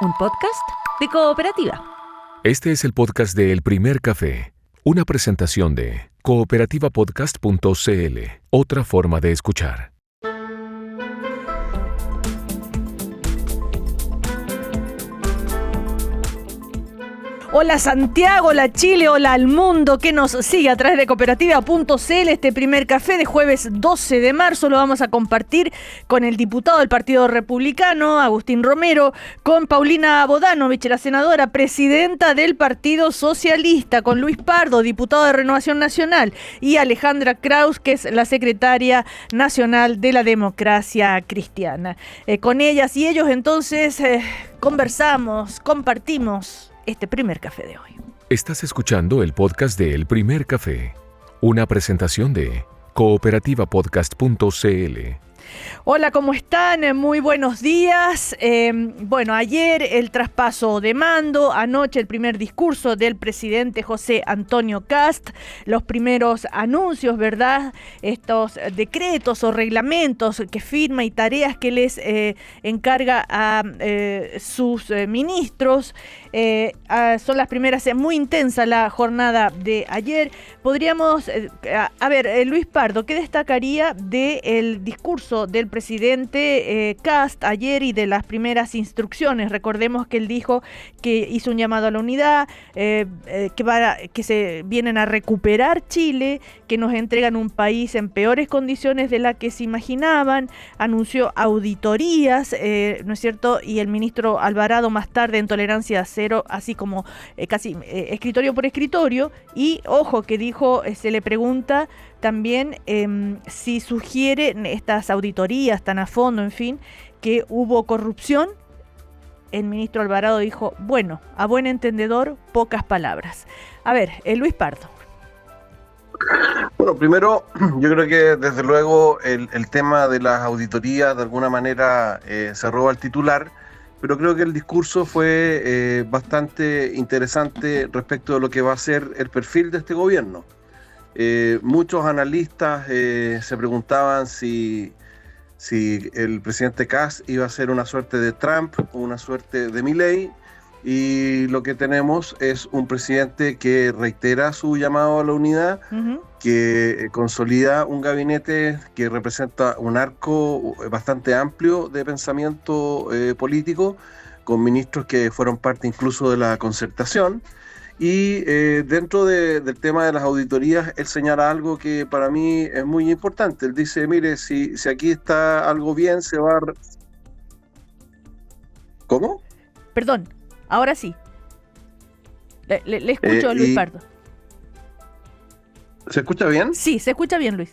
un podcast de Cooperativa. Este es el podcast de El Primer Café, una presentación de cooperativapodcast.cl, otra forma de escuchar. Hola Santiago, hola Chile, hola al mundo que nos sigue a través de cooperativa.cl. Este primer café de jueves 12 de marzo lo vamos a compartir con el diputado del Partido Republicano, Agustín Romero, con Paulina Bodanovich, la senadora presidenta del Partido Socialista, con Luis Pardo, diputado de Renovación Nacional, y Alejandra Kraus, que es la secretaria nacional de la Democracia Cristiana. Con ellas y ellos entonces conversamos, compartimos este primer café de hoy. Estás escuchando el podcast de El Primer Café, una presentación de cooperativapodcast.cl. Hola, ¿cómo están? Muy buenos días. Ayer el traspaso de mando, anoche el primer discurso del presidente José Antonio Kast, los primeros anuncios, ¿verdad? Estos decretos o reglamentos que firma y tareas que les encarga a sus ministros. Son las primeras, muy intensa la jornada de ayer. Podríamos, Luis Pardo, ¿qué destacaría del discurso del presidente Kast ayer y de las primeras instrucciones? Recordemos que él dijo que hizo un llamado a la unidad, que se vienen a recuperar Chile, que nos entregan un país en peores condiciones de las que se imaginaban, anunció auditorías, ¿no es cierto? Y el ministro Alvarado más tarde en tolerancia cero, así como casi escritorio por escritorio, y ojo que dijo, se le pregunta también si sugiere estas auditorías tan a fondo, en fin, que hubo corrupción. El ministro Alvarado dijo, bueno, a buen entendedor, pocas palabras. A ver, Luis Pardo. Bueno, primero, yo creo que desde luego el tema de las auditorías de alguna manera se roba el titular, pero creo que el discurso fue bastante interesante respecto de lo que va a ser el perfil de este gobierno. Muchos analistas se preguntaban si el presidente Kast iba a ser una suerte de Trump o una suerte de Milei, y lo que tenemos es un presidente que reitera su llamado a la unidad, que consolida un gabinete que representa un arco bastante amplio de pensamiento político, con ministros que fueron parte incluso de la concertación. Y dentro del tema de las auditorías, él señala algo que para mí es muy importante. Él dice, mire, si aquí está algo bien, se va a... ¿Cómo? Perdón, ahora sí. Le escucho a Luis Pardo. ¿Se escucha bien? Sí, se escucha bien, Luis.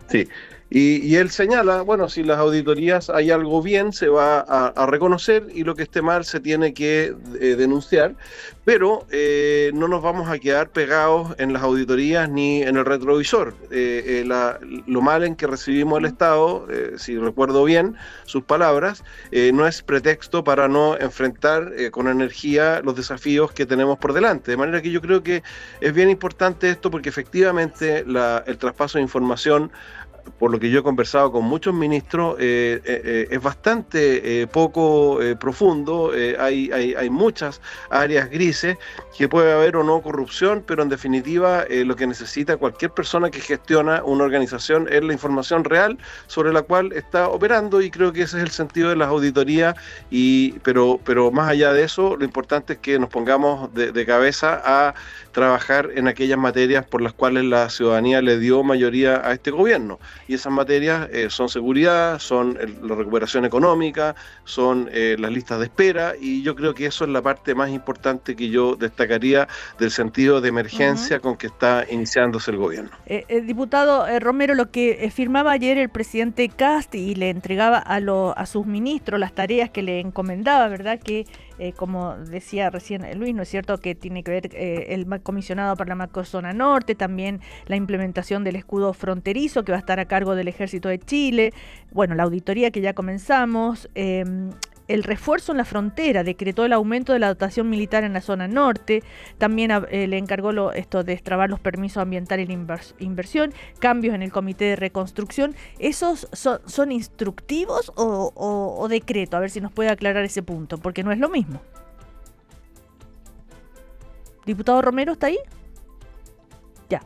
Sí. Y él señala, bueno, si las auditorías hay algo bien, se va a reconocer, y lo que esté mal se tiene que denunciar, pero no nos vamos a quedar pegados en las auditorías ni en el retrovisor. Lo mal en que recibimos el Estado, si recuerdo bien sus palabras, no es pretexto para no enfrentar con energía los desafíos que tenemos por delante. De manera que yo creo que es bien importante esto, porque efectivamente el traspaso de información, por lo que yo he conversado con muchos ministros, es bastante poco profundo. Hay muchas áreas grises, que puede haber o no corrupción, pero en definitiva lo que necesita cualquier persona que gestiona una organización es la información real sobre la cual está operando, y creo que ese es el sentido de las auditorías. Pero más allá de eso, lo importante es que nos pongamos de cabeza a trabajar en aquellas materias por las cuales la ciudadanía le dio mayoría a este gobierno. Y esas materias son seguridad, son la recuperación económica, son las listas de espera, y yo creo que eso es la parte más importante que yo destacaría del sentido de emergencia con que está iniciándose el gobierno. Diputado Romero, lo que firmaba ayer el presidente Kast y le entregaba a sus ministros las tareas que le encomendaba, ¿verdad? Que como decía recién Luis, ¿no es cierto?, que tiene que ver el comisionado para la macrozona norte, también la implementación del escudo fronterizo que va a estar a cargo del Ejército de Chile, bueno, la auditoría que ya comenzamos, el refuerzo en la frontera, decretó el aumento de la dotación militar en la zona norte, también le encargó esto de destrabar los permisos ambientales y la inversión, cambios en el comité de reconstrucción. ¿Esos son instructivos o decreto? A ver si nos puede aclarar ese punto, porque no es lo mismo. Diputado Romero, ¿está ahí? Ya.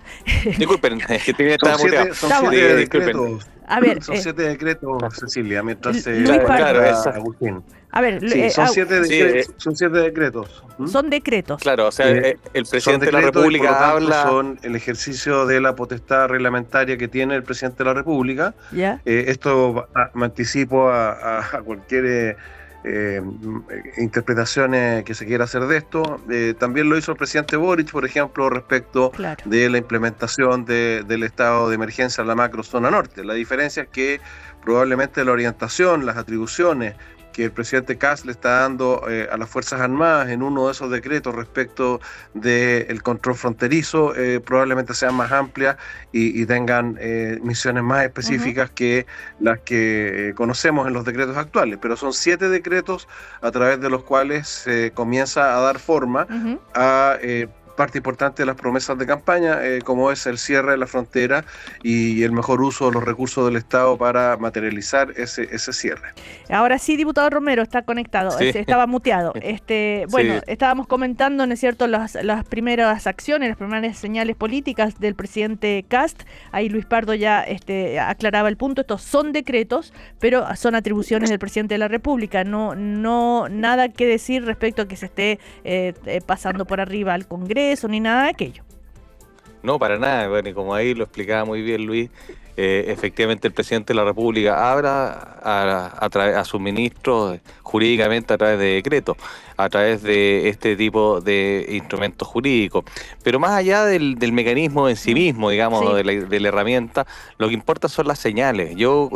Disculpen, es que estaba muteado. Son 7 decretos. A ver, son 7 decretos, Cecilia, mientras Agustín. A ver, sí, son 7 decretos. Son 7 decretos. Son decretos. Claro, o sea, el presidente de la República y por lo tanto, habla. son el ejercicio de la potestad reglamentaria que tiene el presidente de la República. ¿Ya? Esto me anticipo a cualquier interpretaciones que se quiera hacer de esto. También lo hizo el presidente Boric, por ejemplo, respecto de la implementación del estado de emergencia en la macrozona norte. La diferencia es que probablemente la orientación, las atribuciones que el presidente Kast le está dando a las Fuerzas Armadas en uno de esos decretos respecto del control fronterizo probablemente sean más amplias y tengan misiones más específicas que las que conocemos en los decretos actuales, pero son 7 decretos a través de los cuales se comienza a dar forma a parte importante de las promesas de campaña, como es el cierre de la frontera y el mejor uso de los recursos del Estado para materializar ese cierre. Ahora sí, diputado Romero, está conectado, Sí. Estaba muteado. Bueno, Sí. estábamos comentando, ¿no es cierto?, las primeras acciones, las primeras señales políticas del presidente Kast. Ahí Luis Pardo ya aclaraba el punto. Estos son decretos, pero son atribuciones del presidente de la República. No nada que decir respecto a que se esté pasando por arriba al Congreso ni nada de aquello. No, para nada. Bueno, y como ahí lo explicaba muy bien Luis, efectivamente el presidente de la República habla a sus ministros jurídicamente a través de decretos, a través de este tipo de instrumentos jurídicos. Pero más allá del mecanismo en sí mismo, digamos, Sí. de la herramienta, lo que importa son las señales. Yo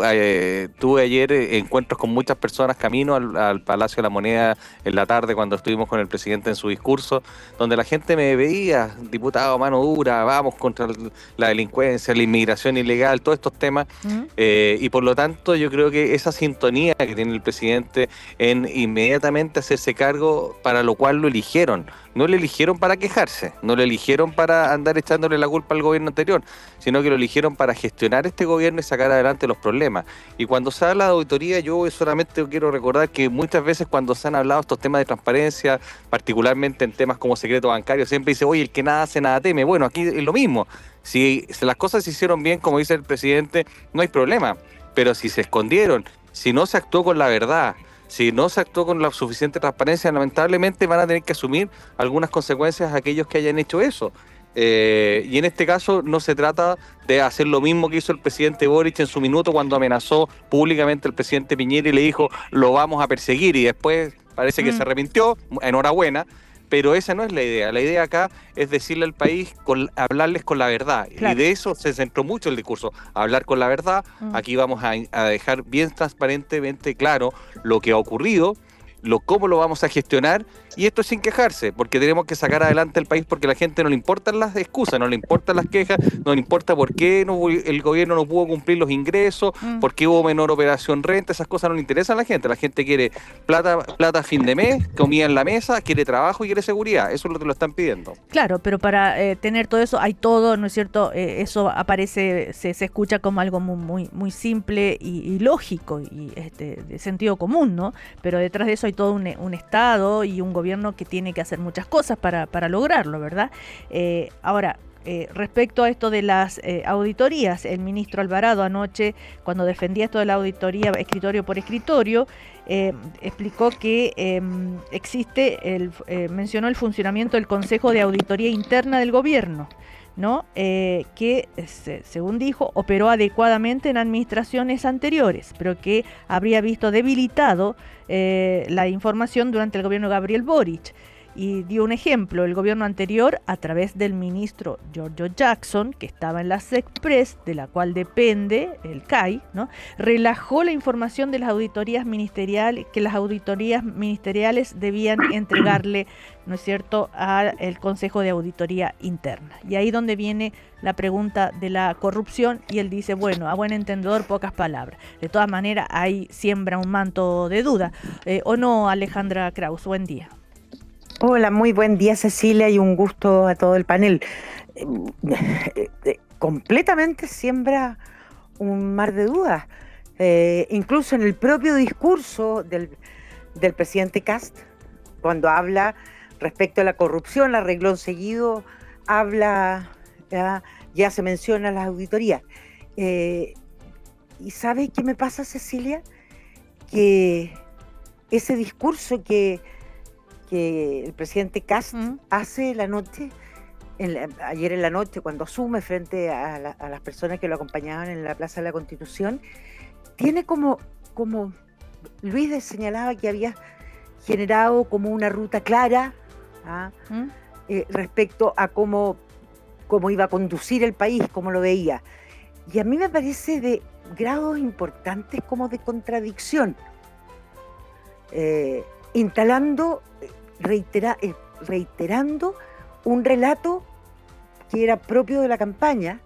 tuve ayer encuentros con muchas personas camino al Palacio de la Moneda en la tarde cuando estuvimos con el presidente en su discurso, donde la gente me veía, diputado, mano dura, vamos contra la delincuencia, la inmigración ilegal, todos estos temas, y por lo tanto yo creo que esa sintonía que tiene el presidente en inmediatamente hacerse cargo, para lo cual lo eligieron. No lo eligieron para quejarse, no lo eligieron para andar echándole la culpa al gobierno anterior, sino que lo eligieron para gestionar este gobierno y sacar adelante los problemas. Y cuando se habla de auditoría, yo solamente quiero recordar que muchas veces cuando se han hablado estos temas de transparencia, particularmente en temas como secreto bancario, siempre dice, oye, el que nada hace, nada teme. Bueno, aquí es lo mismo. Si las cosas se hicieron bien, como dice el presidente, no hay problema. Pero si se escondieron, si no se actuó con la verdad, si no se actuó con la suficiente transparencia, lamentablemente van a tener que asumir algunas consecuencias aquellos que hayan hecho eso. Y en este caso no se trata de hacer lo mismo que hizo el presidente Boric en su minuto cuando amenazó públicamente al presidente Piñera y le dijo, lo vamos a perseguir, y después parece que se arrepintió, enhorabuena. Pero esa no es la idea. La idea acá es decirle al país, hablarles con la verdad. Claro. Y de eso se centró mucho el discurso. Hablar con la verdad. Aquí vamos a dejar bien transparentemente claro lo que ha ocurrido, cómo lo vamos a gestionar, y esto sin quejarse, porque tenemos que sacar adelante el país, porque a la gente no le importan las excusas, no le importan las quejas, no le importa por qué el gobierno no pudo cumplir los ingresos, por qué hubo menor operación renta, esas cosas no le interesan a la gente quiere plata a fin de mes, comida en la mesa, quiere trabajo y quiere seguridad, eso es lo que lo están pidiendo. Claro, pero para tener todo eso, hay todo, ¿no es cierto? Eso aparece, se escucha como algo muy simple y lógico, y de sentido común, ¿no? Pero detrás de eso hay todo un Estado y un gobierno que tiene que hacer muchas cosas para lograrlo, ¿verdad? Ahora, respecto a esto de las auditorías, el ministro Alvarado anoche, cuando defendía esto de la auditoría escritorio por escritorio, explicó que mencionó el funcionamiento del Consejo de Auditoría Interna del Gobierno, ¿no? Que según dijo operó adecuadamente en administraciones anteriores, pero que habría visto debilitado la información durante el gobierno de Gabriel Boric. y dio un ejemplo. El gobierno anterior, a través del ministro Giorgio Jackson, que estaba en la SECPRES, de la cual depende el CAI, ¿no?, relajó la información de las auditorías ministeriales, que las auditorías ministeriales debían entregarle, ¿no es cierto?, al Consejo de Auditoría Interna. Y ahí donde viene la pregunta de la corrupción, y él dice, bueno, a buen entendedor, pocas palabras. De todas maneras, ahí siembra un manto de duda. ¿O no, Alejandra Kraus? Buen día. Hola, muy buen día, Cecilia, y un gusto a todo el panel. Completamente siembra un mar de dudas. Incluso en el propio discurso del presidente Kast, cuando habla respecto a la corrupción, a renglón seguido, habla, ya se menciona las auditorías. ¿Y sabes qué me pasa, Cecilia? Que ese discurso que el presidente Kast hace la noche, ayer en la noche, cuando asume frente a las personas que lo acompañaban en la Plaza de la Constitución, tiene como Luis señalaba, que había generado como una ruta clara respecto a cómo iba a conducir el país, cómo lo veía. Y a mí me parece de grados importantes como de contradicción, instalando, reiterando un relato que era propio de la campaña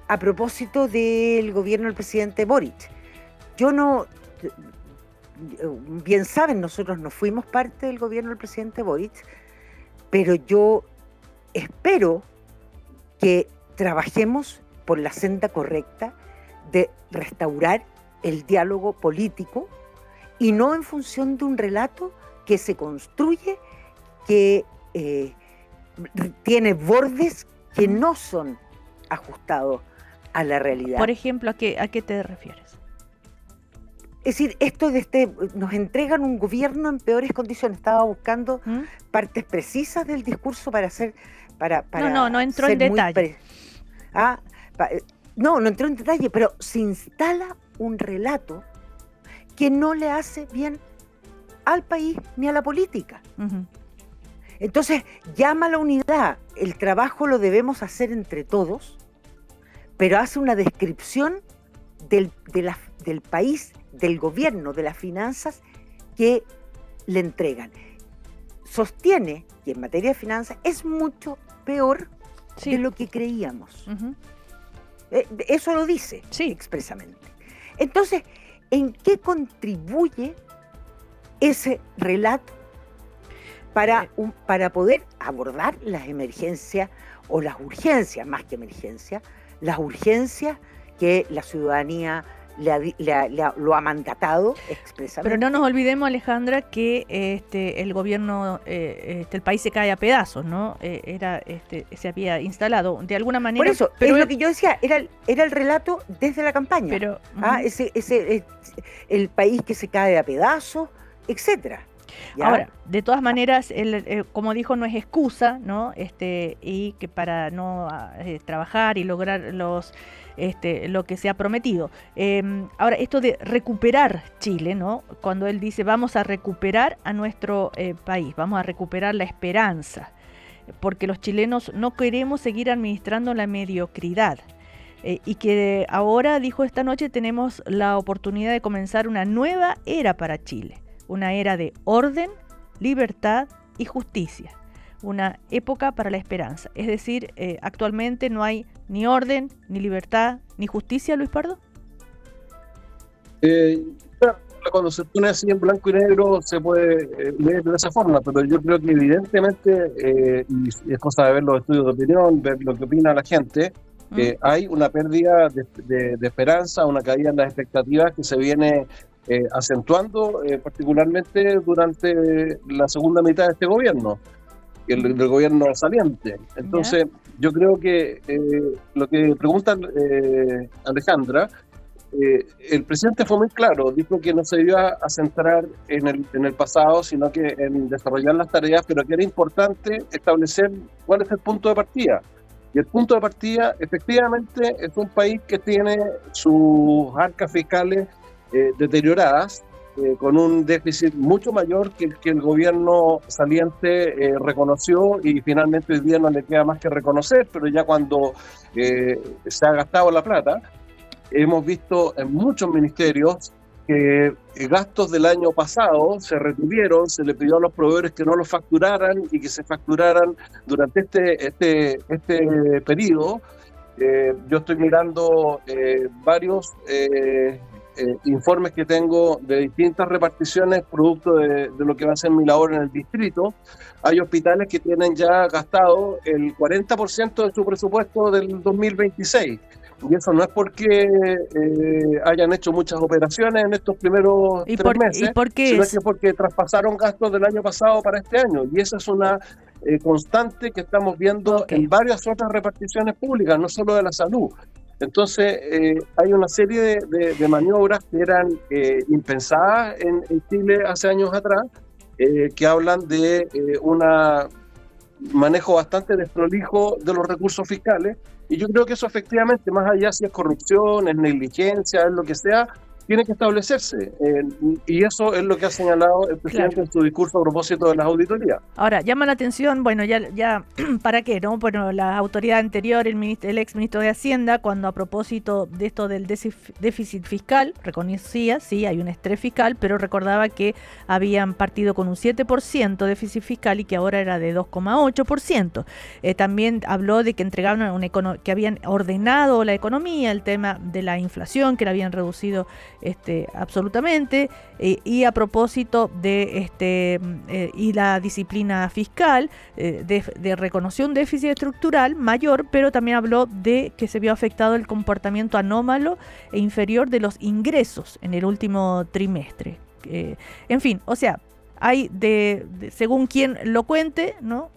a propósito del gobierno del presidente Boric. Bien saben, nosotros no fuimos parte del gobierno del presidente Boric, pero yo espero que trabajemos por la senda correcta de restaurar el diálogo político y no en función de un relato que se construye, que tiene bordes que no son ajustados a la realidad. Por ejemplo, ¿a qué te refieres? Es decir, esto nos entregan un gobierno en peores condiciones. Estaba buscando partes precisas del discurso para hacer... No entró en detalle. No entró en detalle, pero se instala un relato que no le hace bien al país ni a la política. Entonces, llama a la unidad. El trabajo lo debemos hacer entre todos, pero hace una descripción del país, del gobierno, de las finanzas que le entregan. Sostiene que en materia de finanzas es mucho peor de lo que creíamos. Eso lo dice expresamente. Entonces, ¿en qué contribuye ese relato para poder abordar las emergencias o las urgencias, más que emergencias, las urgencias que la ciudadanía lo ha mandatado expresamente? Pero no nos olvidemos, Alejandra, que el gobierno, el país se cae a pedazos, ¿no? Se había instalado de alguna manera. Por eso, pero es lo que yo decía, era el relato desde la campaña. Pero, el país que se cae a pedazos, etcétera. ¿Ya? Ahora, de todas maneras, como dijo, no es excusa, ¿no? Y que para no trabajar y lograr lo que se ha prometido. Ahora, esto de recuperar Chile, ¿no? Cuando él dice vamos a recuperar a nuestro país, vamos a recuperar la esperanza, porque los chilenos no queremos seguir administrando la mediocridad. Y que ahora, dijo esta noche, tenemos la oportunidad de comenzar una nueva era para Chile. Una era de orden, libertad y justicia. Una época para la esperanza. Es decir, actualmente no hay ni orden, ni libertad, ni justicia, Luis Pardo. Cuando se pone así en blanco y negro se puede leer de esa forma, pero yo creo que evidentemente, y es cosa de ver los estudios de opinión, ver lo que opina la gente, hay una pérdida de esperanza, una caída en las expectativas que se viene acentuando particularmente durante la segunda mitad de este gobierno, del gobierno saliente. Entonces, yo creo que lo que pregunta Alejandra, el presidente fue muy claro, dijo que no se iba a centrar en el pasado, sino que en desarrollar las tareas, pero que era importante establecer cuál es el punto de partida. Y el punto de partida, efectivamente, es un país que tiene sus arcas fiscales deterioradas, con un déficit mucho mayor que el que el gobierno saliente reconoció, y finalmente hoy día no le queda más que reconocer, pero ya cuando se ha gastado la plata, hemos visto en muchos ministerios que gastos del año pasado se retuvieron, se le pidió a los proveedores que no los facturaran y que se facturaran durante este periodo. Yo estoy mirando varios informes que tengo de distintas reparticiones producto de lo que va a ser mi labor en el distrito. Hay hospitales que tienen ya gastado el 40% de su presupuesto del 2026. Y eso no es porque hayan hecho muchas operaciones en estos primeros 3 meses, sino que porque traspasaron gastos del año pasado para este año. Y esa es una constante que estamos viendo en varias otras reparticiones públicas, no solo de la salud. Entonces, hay una serie de maniobras que eran impensadas en Chile hace años atrás, que hablan de un manejo bastante desprolijo de los recursos fiscales. Y yo creo que eso efectivamente, más allá si es corrupción, es negligencia, es lo que sea, tiene que establecerse. Y eso es lo que ha señalado el presidente en su discurso a propósito de las auditorías. Ahora, llama la atención, bueno, ya ¿para qué, no? Bueno, la autoridad anterior, el ex ministro de Hacienda, cuando a propósito de esto del déficit fiscal, reconocía, sí, hay un estrés fiscal, pero recordaba que habían partido con un 7% de déficit fiscal y que ahora era de 2,8%. También habló de que entregaban que habían ordenado la economía, el tema de la inflación, que la habían reducido absolutamente, y a propósito de y la disciplina fiscal, reconoció un déficit estructural mayor, pero también habló de que se vio afectado el comportamiento anómalo e inferior de los ingresos en el último trimestre. En fin, o sea, hay según quien lo cuente, ¿no?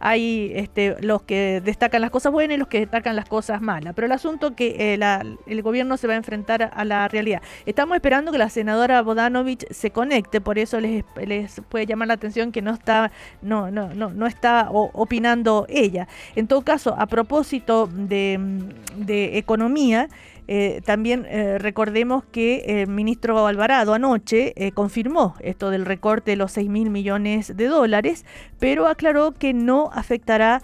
Hay los que destacan las cosas buenas y los que destacan las cosas malas, pero el asunto que el gobierno se va a enfrentar a la realidad. Estamos esperando que la senadora Bodanovich se conecte, por eso les puede llamar la atención que no está opinando ella. En todo caso, a propósito de economía, también recordemos que el ministro Alvarado anoche confirmó esto del recorte de los $6.000 millones, pero aclaró que no afectará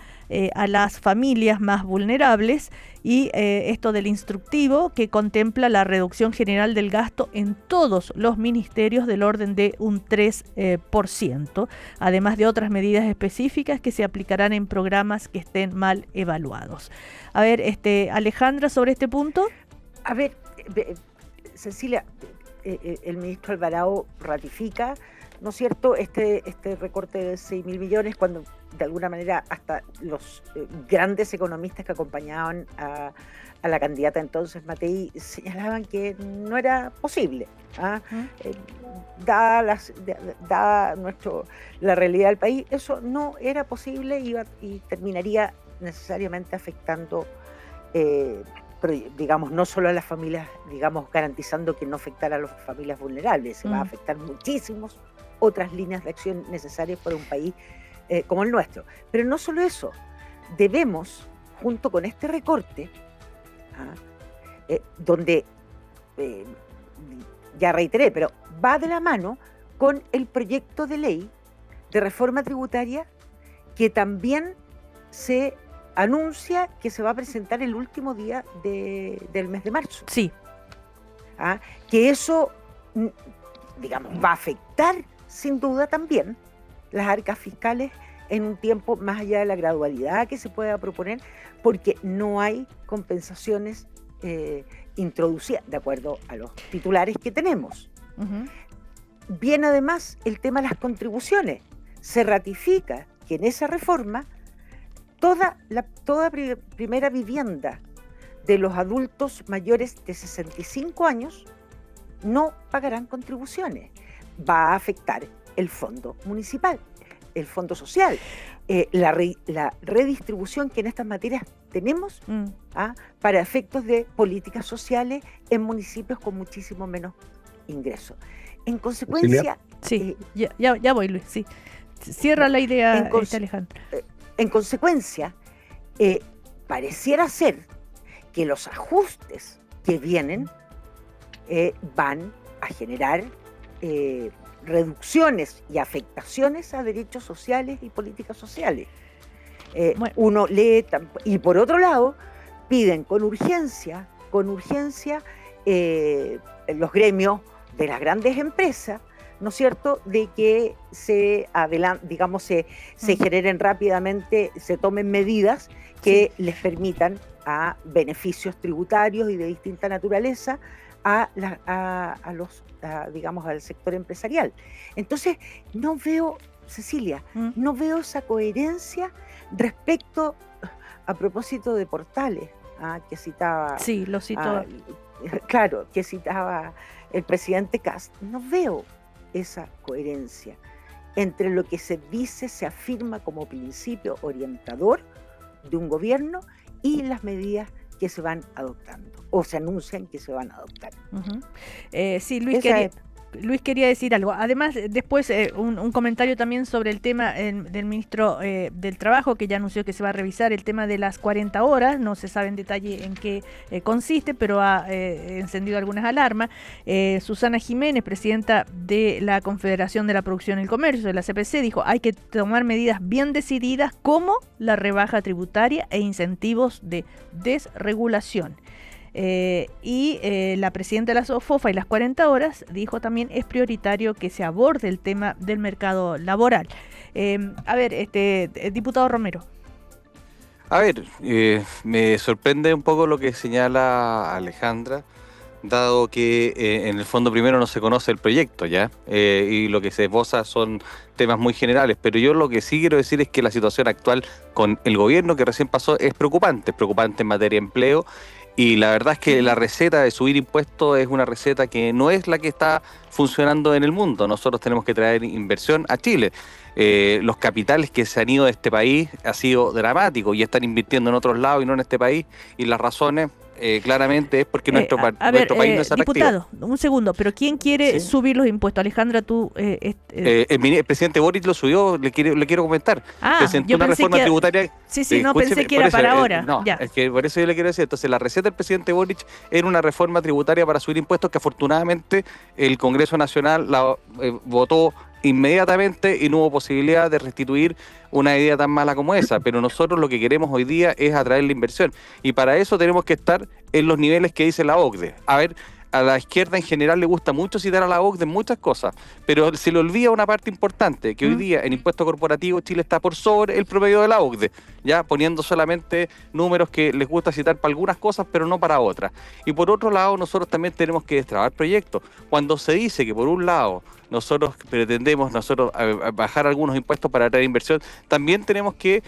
a las familias más vulnerables, y esto del instructivo que contempla la reducción general del gasto en todos los ministerios del orden de un 3%, además de otras medidas específicas que se aplicarán en programas que estén mal evaluados. A ver, Alejandra, sobre este punto. A ver, Cecilia, el ministro Alvarado ratifica, ¿no es cierto?, este recorte de 6.000 millones, cuando de alguna manera hasta los grandes economistas que acompañaban a la candidata entonces, Matei, señalaban que no era posible. Dada la realidad del país, eso no era posible y terminaría necesariamente afectando, pero digamos, no solo a las familias, digamos, garantizando que no afectara a las familias vulnerables, se va a afectar muchísimas otras líneas de acción necesarias para un país como el nuestro. Pero no solo eso, debemos, junto con este recorte, donde, ya reiteré, pero va de la mano con el proyecto de ley de reforma tributaria que también se anuncia que se va a presentar el último día del mes de marzo. Sí. Que eso, digamos, va a afectar sin duda también las arcas fiscales en un tiempo más allá de la gradualidad que se pueda proponer, porque no hay compensaciones introducidas de acuerdo a los titulares que tenemos. Bien, además, el tema de las contribuciones. Se ratifica que en esa reforma toda primera vivienda de los adultos mayores de 65 años no pagarán contribuciones. Va a afectar el fondo municipal, el fondo social, la redistribución que en estas materias tenemos para efectos de políticas sociales en municipios con muchísimo menos ingresos. En consecuencia... Sí, ya voy, Luis, sí. Cierra la idea, Alejandro. En consecuencia, pareciera ser que los ajustes que vienen van a generar reducciones y afectaciones a derechos sociales y políticas sociales. Bueno. Uno lee, y por otro lado, piden con urgencia los gremios de las grandes empresas, ¿no es cierto?, de que se generen rápidamente, se tomen medidas que les permitan a beneficios tributarios y de distinta naturaleza al sector empresarial. Entonces, no veo, Cecilia, no veo esa coherencia respecto, a propósito de Portales, que citaba... Sí, lo citó. Claro, que citaba el presidente Kast. No veo esa coherencia entre lo que se dice, se afirma como principio orientador de un gobierno y las medidas que se van adoptando o se anuncian que se van a adoptar. Sí, Luis quería decir algo. Además, después un comentario también sobre el tema del ministro del Trabajo, que ya anunció que se va a revisar el tema de las 40 horas. No se sabe en detalle en qué consiste, pero ha encendido algunas alarmas. Susana Jiménez, presidenta de la Confederación de la Producción y el Comercio, de la CPC, dijo: hay que tomar medidas bien decididas como la rebaja tributaria e incentivos de desregulación. La presidenta de la SOFOFA y las 40 horas dijo también es prioritario que se aborde el tema del mercado laboral. Diputado Romero. Me sorprende un poco lo que señala Alejandra, dado que en el fondo primero no se conoce el proyecto, ¿ya? Y lo que se esboza son temas muy generales, pero yo lo que sí quiero decir es que la situación actual con el gobierno que recién pasó es preocupante en materia de empleo. Y la verdad es que la receta de subir impuestos es una receta que no es la que está funcionando en el mundo. Nosotros tenemos que traer inversión a Chile. Los capitales que se han ido de este país ha sido dramático y están invirtiendo en otros lados y no en este país. Y las razones claramente es porque nuestro país no es atractivo. Diputado, un segundo, pero ¿quién quiere subir los impuestos? Alejandra, tú... el presidente Boric lo subió, le quiero comentar. Presentó una reforma tributaria... pensé que era para ahora. Es que por eso yo le quiero decir. Entonces, la receta del presidente Boric era una reforma tributaria para subir impuestos que afortunadamente el Congreso Nacional la votó inmediatamente y no hubo posibilidad de restituir una idea tan mala como esa, pero nosotros lo que queremos hoy día es atraer la inversión y para eso tenemos que estar en los niveles que dice la OCDE. A la izquierda en general le gusta mucho citar a la OCDE en muchas cosas, pero se le olvida una parte importante, que hoy día en impuesto corporativo Chile está por sobre el promedio de la OCDE, ya poniendo solamente números que les gusta citar para algunas cosas, pero no para otras. Y por otro lado, nosotros también tenemos que destrabar proyectos. Cuando se dice que por un lado nosotros pretendemos bajar algunos impuestos para atraer inversión, también tenemos que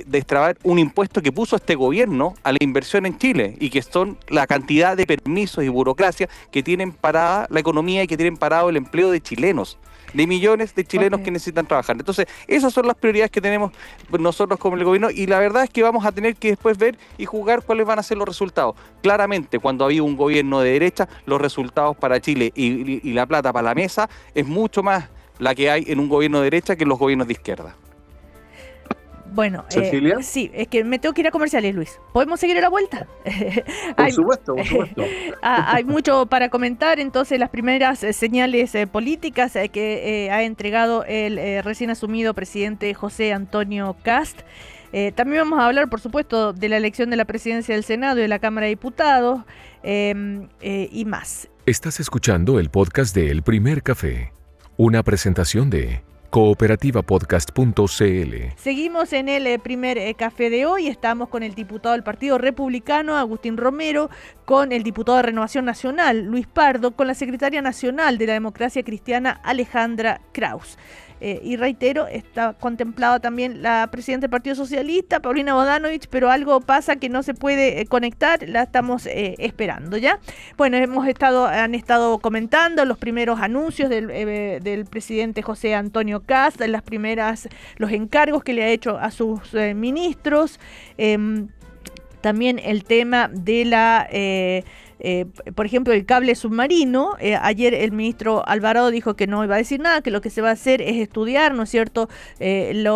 destrabar un impuesto que puso este gobierno a la inversión en Chile y que son la cantidad de permisos y burocracia que tienen parada la economía y que tienen parado el empleo de chilenos, de millones de chilenos que necesitan trabajar. Entonces, esas son las prioridades que tenemos nosotros como el gobierno y la verdad es que vamos a tener que después ver y juzgar cuáles van a ser los resultados. Claramente, cuando había un gobierno de derecha, los resultados para Chile y la plata para la mesa es mucho más la que hay en un gobierno de derecha que en los gobiernos de izquierda. Bueno, ¿Cecilia? Sí, es que me tengo que ir a comerciales, Luis. ¿Podemos seguir a la vuelta? Por supuesto. Hay mucho para comentar, entonces las primeras señales políticas que ha entregado el recién asumido presidente José Antonio Kast. También vamos a hablar, por supuesto, de la elección de la presidencia del Senado y de la Cámara de Diputados y más. Estás escuchando el podcast de El Primer Café, una presentación de cooperativapodcast.cl. Seguimos en el primer café de hoy. Estamos con el diputado del Partido Republicano, Agustín Romero, con el diputado de Renovación Nacional, Luis Pardo, con la secretaria nacional de la Democracia Cristiana, Alejandra Kraus. Y reitero, está contemplada también la presidenta del Partido Socialista, Paulina Bodanovich, pero algo pasa que no se puede conectar, la estamos esperando ya. Bueno, han estado comentando los primeros anuncios del presidente José Antonio Kast, los encargos que le ha hecho a sus ministros. También el tema de por ejemplo, el cable submarino. Ayer el ministro Alvarado dijo que no iba a decir nada, que lo que se va a hacer es estudiar, ¿no es cierto?, el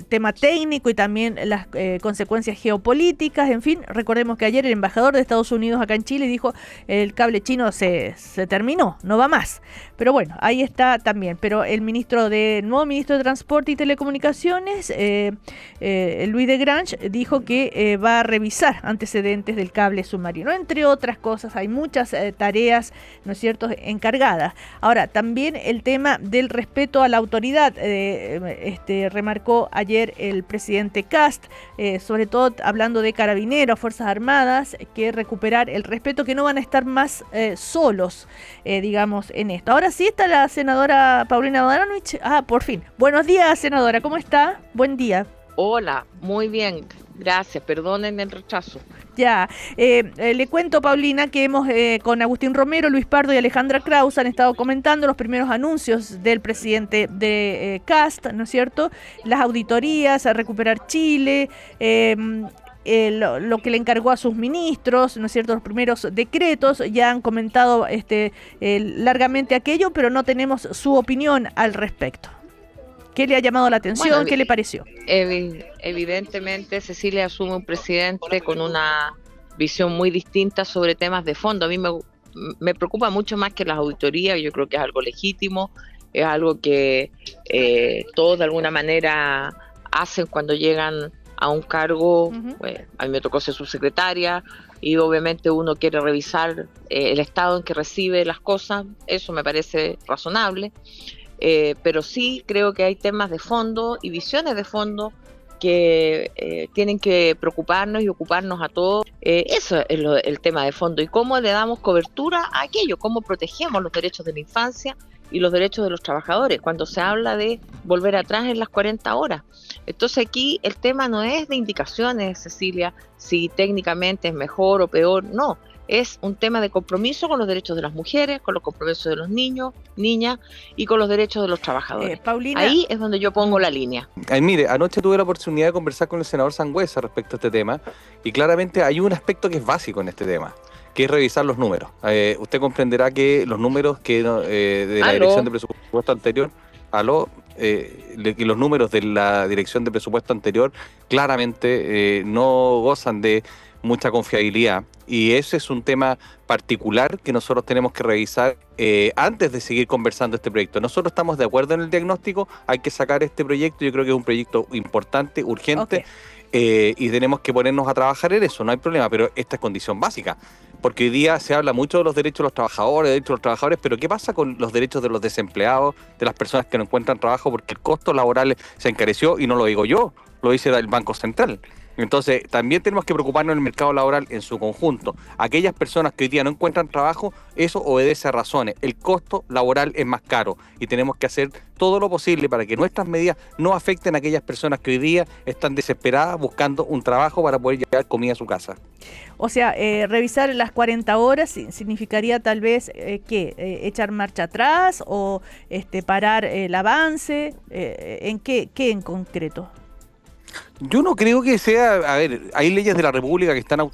tema técnico y también las consecuencias geopolíticas. En fin, recordemos que ayer el embajador de Estados Unidos acá en Chile dijo el cable chino se terminó, no va más. Pero bueno, ahí está también. Pero el nuevo ministro de Transporte y Telecomunicaciones, Luis de Grange, dijo que va a revisar antecedentes del cable submarino. Entre otras cosas, hay muchas tareas, ¿no es cierto?, encargadas. Ahora, también el tema del respeto a la autoridad, remarcó ayer el presidente Kast, sobre todo hablando de carabineros, Fuerzas Armadas, que recuperar el respeto, que no van a estar más solos, digamos, en esto. Ahora sí está la senadora Paulina Bodanovich. Por fin. Buenos días, senadora, ¿cómo está? Buen día. Hola, muy bien, gracias, perdonen el rechazo. Ya, le cuento, Paulina, que hemos con Agustín Romero, Luis Pardo y Alejandra Kraus han estado comentando los primeros anuncios del presidente de Kast, ¿no es cierto? Las auditorías, a recuperar Chile, lo que le encargó a sus ministros, ¿no es cierto?, los primeros decretos. Ya han comentado largamente aquello, pero no tenemos su opinión al respecto. ¿Qué le ha llamado la atención? Bueno, ¿qué le pareció? Evidentemente Cecilia asume un presidente con una visión muy distinta sobre temas de fondo. A mí me preocupa mucho más que las auditorías. Yo creo que es algo legítimo, es algo que todos de alguna manera hacen cuando llegan a un cargo. A mí me tocó ser subsecretaria y obviamente uno quiere revisar el estado en que recibe las cosas. Eso me parece razonable. Pero sí creo que hay temas de fondo y visiones de fondo que tienen que preocuparnos y ocuparnos a todos. Eso es el tema de fondo, y cómo le damos cobertura a aquello, cómo protegemos los derechos de la infancia y los derechos de los trabajadores cuando se habla de volver atrás en las 40 horas. Entonces aquí el tema no es de indicaciones, Cecilia, si técnicamente es mejor o peor, no. Es un tema de compromiso con los derechos de las mujeres, con los compromisos de los niños, niñas y con los derechos de los trabajadores. Paulina, ahí es donde yo pongo la línea. Mire, anoche tuve la oportunidad de conversar con el senador Sangüesa respecto a este tema, y claramente hay un aspecto que es básico en este tema, que es revisar los números. Usted comprenderá que los números que de la Dirección de Presupuesto anterior, que los números de la Dirección de Presupuesto anterior claramente no gozan de mucha confiabilidad, y ese es un tema particular que nosotros tenemos que revisar antes de seguir conversando este proyecto. Nosotros estamos de acuerdo en el diagnóstico, hay que sacar este proyecto, yo creo que es un proyecto importante, urgente, y tenemos que ponernos a trabajar en eso, no hay problema, pero esta es condición básica, porque hoy día se habla mucho de los derechos de los trabajadores, pero ¿qué pasa con los derechos de los desempleados, de las personas que no encuentran trabajo? Porque el costo laboral se encareció, y no lo digo yo, lo dice el Banco Central. Entonces, también tenemos que preocuparnos del mercado laboral en su conjunto. Aquellas personas que hoy día no encuentran trabajo, eso obedece a razones. El costo laboral es más caro y tenemos que hacer todo lo posible para que nuestras medidas no afecten a aquellas personas que hoy día están desesperadas buscando un trabajo para poder llevar comida a su casa. O sea, revisar las 40 horas significaría tal vez echar marcha atrás o parar el avance. ¿En qué en concreto? Yo no creo que sea, a ver, hay leyes de la República que están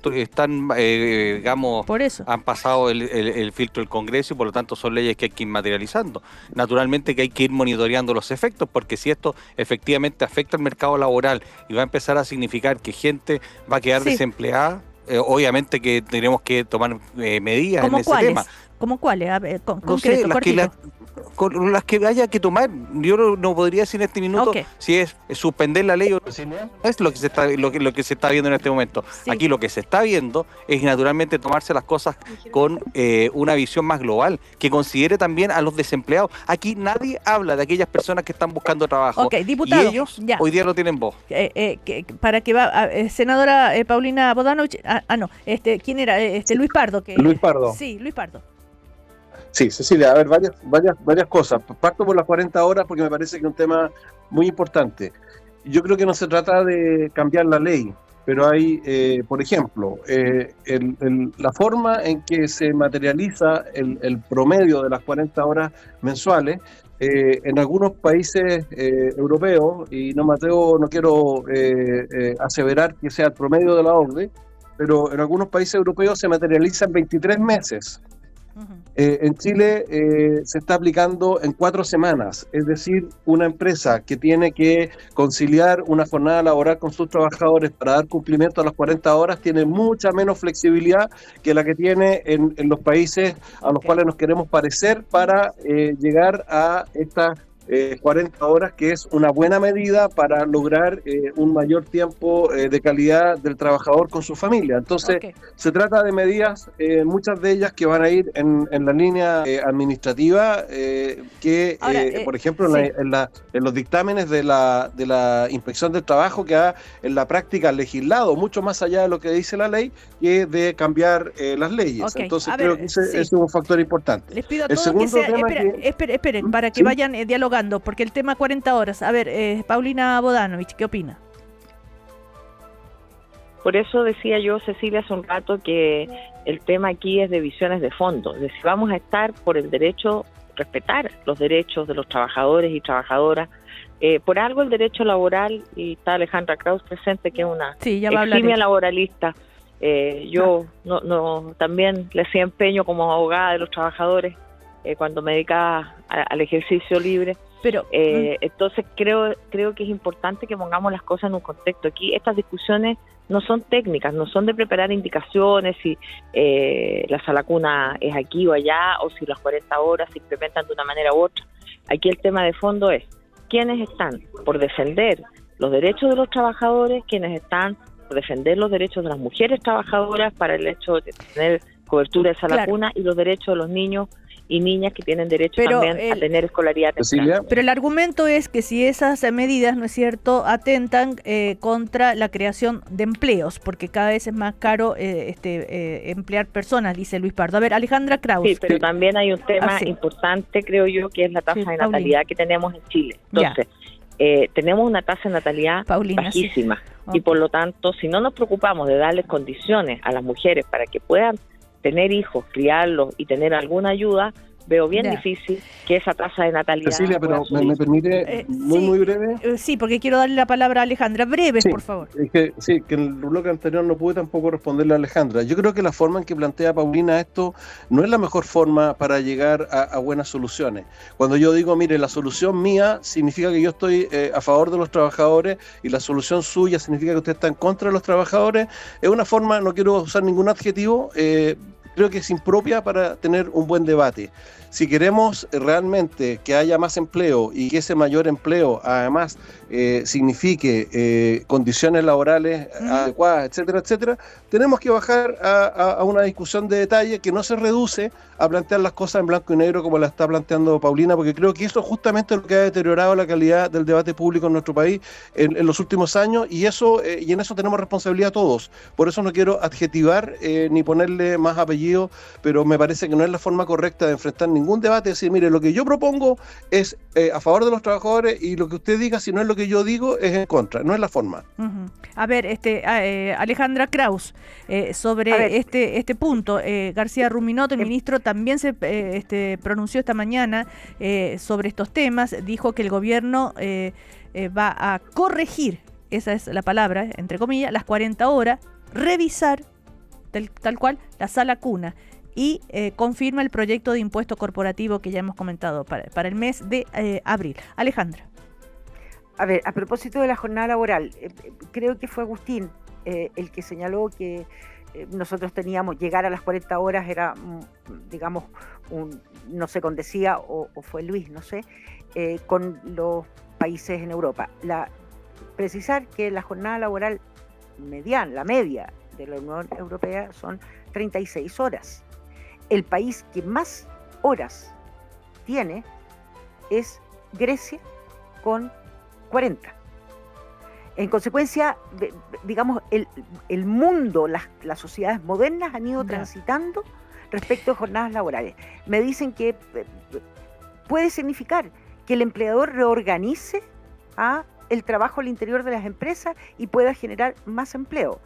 digamos, por eso han pasado el filtro del Congreso, y por lo tanto son leyes que hay que ir materializando. Naturalmente que hay que ir monitoreando los efectos, porque si esto efectivamente afecta al mercado laboral y va a empezar a significar que gente va a quedar desempleada, obviamente que tenemos que tomar medidas en ese tema. ¿Cómo cuáles? A ver, no sé, las que haya que tomar. Yo no podría decir en este minuto si es suspender la ley o no es lo que se está viendo en este momento. Sí. Aquí lo que se está viendo es naturalmente tomarse las cosas con una visión más global, que considere también a los desempleados. Aquí nadie habla de aquellas personas que están buscando trabajo, diputado, y ellos hoy día no tienen voz. Para que va, senadora Paulina Bodanovich, ¿quién era? Luis Pardo. Luis Pardo. Sí, Luis Pardo. Sí, Cecilia, a ver, varias cosas. Parto por las 40 horas porque me parece que es un tema muy importante. Yo creo que no se trata de cambiar la ley, pero hay, por ejemplo, la forma en que se materializa el promedio de las 40 horas mensuales. En algunos países europeos, y no quiero aseverar que sea el promedio de la OCDE, pero en algunos países europeos se materializa en 23 meses. En Chile se está aplicando en 4 semanas, es decir, una empresa que tiene que conciliar una jornada laboral con sus trabajadores para dar cumplimiento a las 40 horas tiene mucha menos flexibilidad que la que tiene en los países a los cuales nos queremos parecer para llegar a estas 40 horas, que es una buena medida para lograr un mayor tiempo de calidad del trabajador con su familia. Entonces, se trata de medidas, muchas de ellas que van a ir en la línea administrativa, que, ahora, por ejemplo, sí, en los dictámenes de la Inspección del Trabajo, que ha en la práctica legislado mucho más allá de lo que dice la ley, que de cambiar las leyes. Entonces, creo que ese es un factor importante. Les pido a todos que esperen, para que vayan dialogando, porque el tema 40 horas. A ver, Paulina Bodanovich, ¿qué opina? Por eso decía yo, Cecilia, hace un rato que el tema aquí es de visiones de fondo. Es decir, vamos a estar por el derecho, respetar los derechos de los trabajadores y trabajadoras. Por algo el derecho laboral, y está Alejandra Kraus presente, que es una eximia laboralista. Yo también le hacía empeño como abogada de los trabajadores cuando me dedicaba al ejercicio libre. Pero entonces creo que es importante que pongamos las cosas en un contexto. Aquí estas discusiones no son técnicas, no son de preparar indicaciones si la sala cuna es aquí o allá, o si las 40 horas se implementan de una manera u otra. Aquí el tema de fondo es quiénes están por defender los derechos de los trabajadores, quiénes están por defender los derechos de las mujeres trabajadoras para el hecho de tener cobertura de sala cuna, y los derechos de los niños y niñas que tienen derecho también a tener escolaridad temprana. Pero el argumento es que si esas medidas, ¿no es cierto?, atentan contra la creación de empleos, porque cada vez es más caro emplear personas, dice Luis Pardo. A ver, Alejandra Kraus. Sí, pero también hay un tema importante, creo yo, que es la tasa de natalidad que tenemos en Chile. Entonces, tenemos una tasa de natalidad bajísima, y por lo tanto, si no nos preocupamos de darles condiciones a las mujeres para que puedan tener hijos, criarlos y tener alguna ayuda, veo bien difícil que esa tasa de natalidad... Cecilia, pero ¿me permite muy breve? Sí, porque quiero darle la palabra a Alejandra. Breves, por favor. Es que en el bloque anterior no pude tampoco responderle a Alejandra. Yo creo que la forma en que plantea Paulina esto no es la mejor forma para llegar a buenas soluciones. Cuando yo digo, mire, la solución mía significa que yo estoy a favor de los trabajadores, y la solución suya significa que usted está en contra de los trabajadores, es una forma, no quiero usar ningún adjetivo, creo que es impropia para tener un buen debate. Si queremos realmente que haya más empleo y que ese mayor empleo además signifique condiciones laborales adecuadas, etcétera, etcétera, tenemos que bajar a una discusión de detalle que no se reduce a plantear las cosas en blanco y negro como la está planteando Paulina, porque creo que eso es justamente lo que ha deteriorado la calidad del debate público en nuestro país en los últimos años, y en eso tenemos responsabilidad todos. Por eso no quiero adjetivar ni ponerle más apellido, pero me parece que no es la forma correcta de enfrentar ningún debate. Es decir, mire, lo que yo propongo es a favor de los trabajadores, y lo que usted diga, si no es lo que yo digo, es en contra. No es la forma. A ver, Alejandra Kraus, sobre este punto, García Ruminoto, el ministro, también se pronunció esta mañana sobre estos temas. Dijo que el gobierno va a corregir, esa es la palabra, entre comillas, las 40 horas, revisar tal cual la sala cuna, y confirma el proyecto de impuesto corporativo que ya hemos comentado para el mes de abril. Alejandra. A ver, a propósito de la jornada laboral, creo que fue Agustín el que señaló que nosotros teníamos, llegar a las 40 horas era, digamos, no sé, condecía, o fue Luis, no sé, con los países en Europa. Precisar que la jornada laboral mediana, la media de la Unión Europea son 36 horas. El país que más horas tiene es Grecia, con 40. En consecuencia, digamos, el mundo, las sociedades modernas han ido transitando respecto a jornadas laborales. Me dicen que puede significar que el empleador reorganice el trabajo al interior de las empresas y pueda generar más empleo.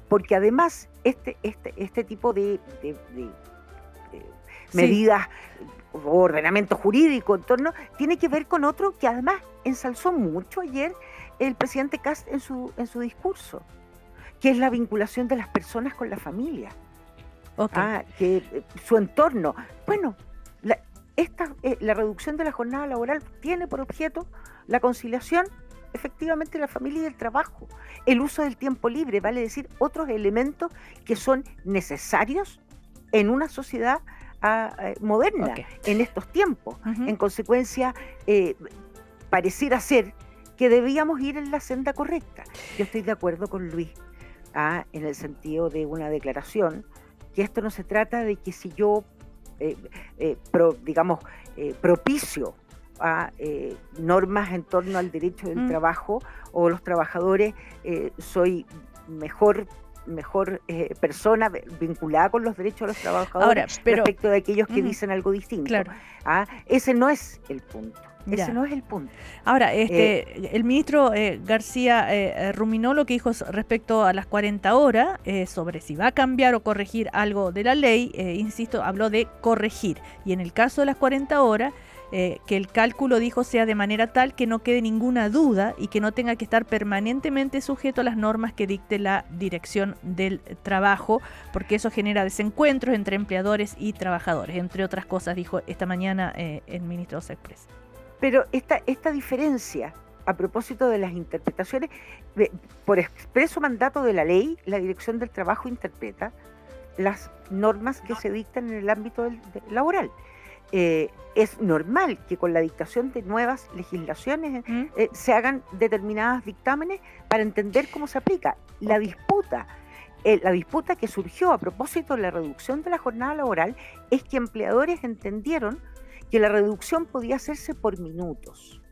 Porque además este tipo de medidas o ordenamiento jurídico en torno tiene que ver con otro que además ensalzó mucho ayer el presidente Kast en su discurso, que es la vinculación de las personas con la familia, Okay. que su entorno. Bueno, la reducción de la jornada laboral tiene por objeto la conciliación, efectivamente, de la familia y del trabajo, el uso del tiempo libre, vale decir, otros elementos que son necesarios en una sociedad moderna, Okay. en estos tiempos. Ujú. En consecuencia, pareciera ser que debíamos ir en la senda correcta. Yo estoy de acuerdo con Luis, en el sentido de una declaración, que esto no se trata de que si yo, propicio a normas en torno al derecho del trabajo o los trabajadores, soy mejor persona vinculada con los derechos de los trabajadores. Ahora, pero, respecto de aquellos que dicen algo distinto. Claro. Ese no es el punto. Ya. Ese no es el punto. Ahora, el ministro García ruminó lo que dijo respecto a las 40 horas, sobre si va a cambiar o corregir algo de la ley. Insisto, habló de corregir. Y en el caso de las 40 horas, que el cálculo, dijo, sea de manera tal que no quede ninguna duda y que no tenga que estar permanentemente sujeto a las normas que dicte la Dirección del Trabajo, porque eso genera desencuentros entre empleadores y trabajadores, entre otras cosas, dijo esta mañana el ministro Express. Pero esta diferencia, a propósito de las interpretaciones, por expreso mandato de la ley, la Dirección del Trabajo interpreta las normas que se dictan en el ámbito laboral. Es normal que con la dictación de nuevas legislaciones se hagan determinados dictámenes para entender cómo se aplica. La disputa que surgió a propósito de la reducción de la jornada laboral es que empleadores entendieron que la reducción podía hacerse por minutos.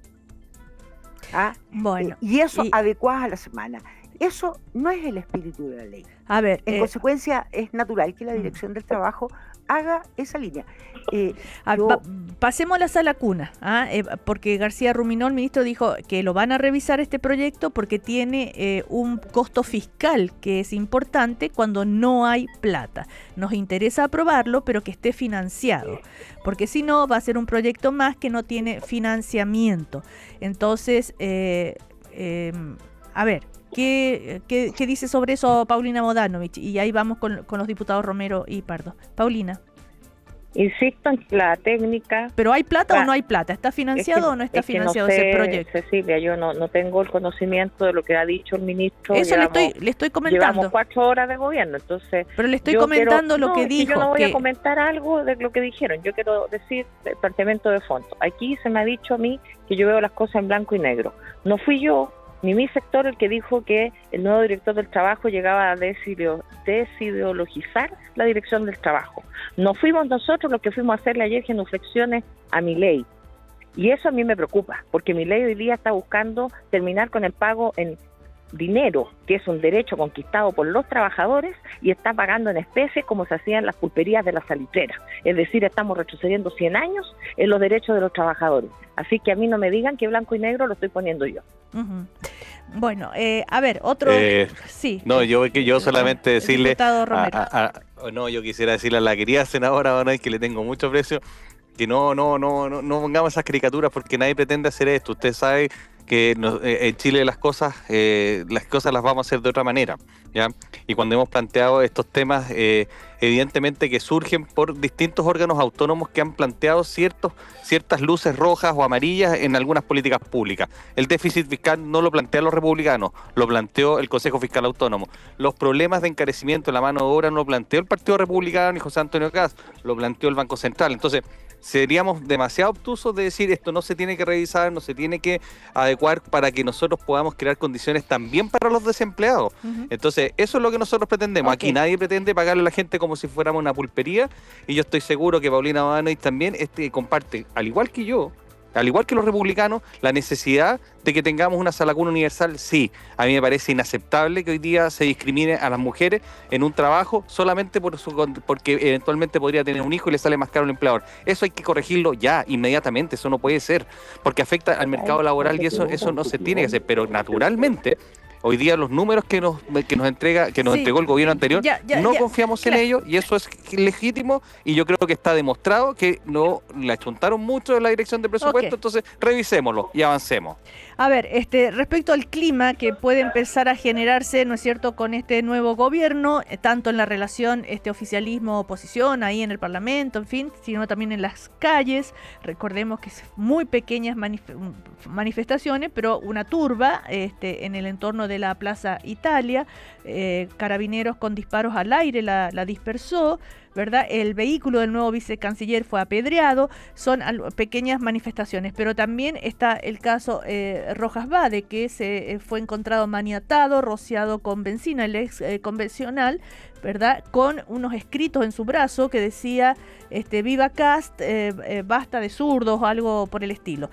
Bueno, y eso adecuada a la semana. Eso no es el espíritu de la ley. A ver, en consecuencia, es natural que la Dirección del Trabajo haga esa línea. Pasemos a la sala cuna, porque García ruminó, el ministro dijo que lo van a revisar este proyecto porque tiene un costo fiscal que es importante cuando no hay plata. Nos interesa aprobarlo, pero que esté financiado, porque si no va a ser un proyecto más que no tiene financiamiento. Entonces, a ver, ¿qué dice sobre eso Paulina Bodanovich? Y ahí vamos con los diputados Romero y Pardo. Paulina. Insisto en la técnica. ¿Pero hay plata o no hay plata? ¿Está financiado o no está financiado ese proyecto? Cecilia, yo no tengo el conocimiento de lo que ha dicho el ministro. Eso le estoy comentando. Llevamos 4 horas de gobierno, entonces. Pero le estoy comentando lo que dijo. Yo no voy a comentar algo de lo que dijeron. Yo quiero decir el planteamiento de fondo. Aquí se me ha dicho a mí que yo veo las cosas en blanco y negro. No fui yo ni mi sector el que dijo que el nuevo director del trabajo llegaba a desideologizar la dirección del trabajo. No fuimos nosotros los que fuimos a hacerle ayer genuflexiones a Milei. Y eso a mí me preocupa, porque Milei hoy día está buscando terminar con el pago en dinero, que es un derecho conquistado por los trabajadores, y está pagando en especies como se hacían las pulperías de la salitrera. Es decir, estamos retrocediendo 100 años en los derechos de los trabajadores. Así que a mí no me digan que blanco y negro lo estoy poniendo yo. Uh-huh. Bueno, a ver, otro... sí. No, yo solamente decirle... Romero. Yo quisiera decirle a la querida senadora Bonanovich, que le tengo mucho aprecio, que no pongamos esas caricaturas, porque nadie pretende hacer esto. Usted sabe que en Chile las cosas las vamos a hacer de otra manera, ¿ya? Y cuando hemos planteado estos temas, evidentemente que surgen por distintos órganos autónomos que han planteado ciertas luces rojas o amarillas en algunas políticas públicas. El déficit fiscal no lo plantean los republicanos, lo planteó el Consejo Fiscal Autónomo. Los problemas de encarecimiento de la mano de obra no lo planteó el Partido Republicano ni José Antonio Kast, lo planteó el Banco Central. Entonces, seríamos demasiado obtusos de decir esto no se tiene que revisar, no se tiene que adecuar para que nosotros podamos crear condiciones también para los desempleados. Uh-huh. Entonces, eso es lo que nosotros pretendemos. Okay. Aquí nadie pretende pagarle a la gente como si fuéramos una pulpería, y yo estoy seguro que Paulina Bodanovich también comparte, al igual que yo, al igual que los republicanos, la necesidad de que tengamos una sala cuna universal. Sí, a mí me parece inaceptable que hoy día se discrimine a las mujeres en un trabajo solamente porque eventualmente podría tener un hijo y le sale más caro al empleador. Eso hay que corregirlo ya, inmediatamente. Eso no puede ser, porque afecta al mercado laboral y eso no se tiene que hacer. Pero naturalmente, Hoy día los números que nos entregó el gobierno anterior, no confiamos en ellos, y eso es legítimo, y yo creo que está demostrado que no le achuntaron mucho en la dirección de presupuesto, entonces revisémoslo y avancemos. A ver, respecto al clima que puede empezar a generarse, ¿no es cierto?, con este nuevo gobierno, tanto en la relación oficialismo-oposición, ahí en el Parlamento, en fin, sino también en las calles. Recordemos que es muy pequeñas manifestaciones, pero una turba en el entorno de la Plaza Italia, carabineros con disparos al aire la dispersó, ¿verdad? El vehículo del nuevo vicecanciller fue apedreado, son pequeñas manifestaciones, pero también está el caso Rojas Vade, que se fue encontrado maniatado, rociado con benzina, el ex convencional, ¿verdad? Con unos escritos en su brazo que decía viva Kast, basta de zurdos o algo por el estilo.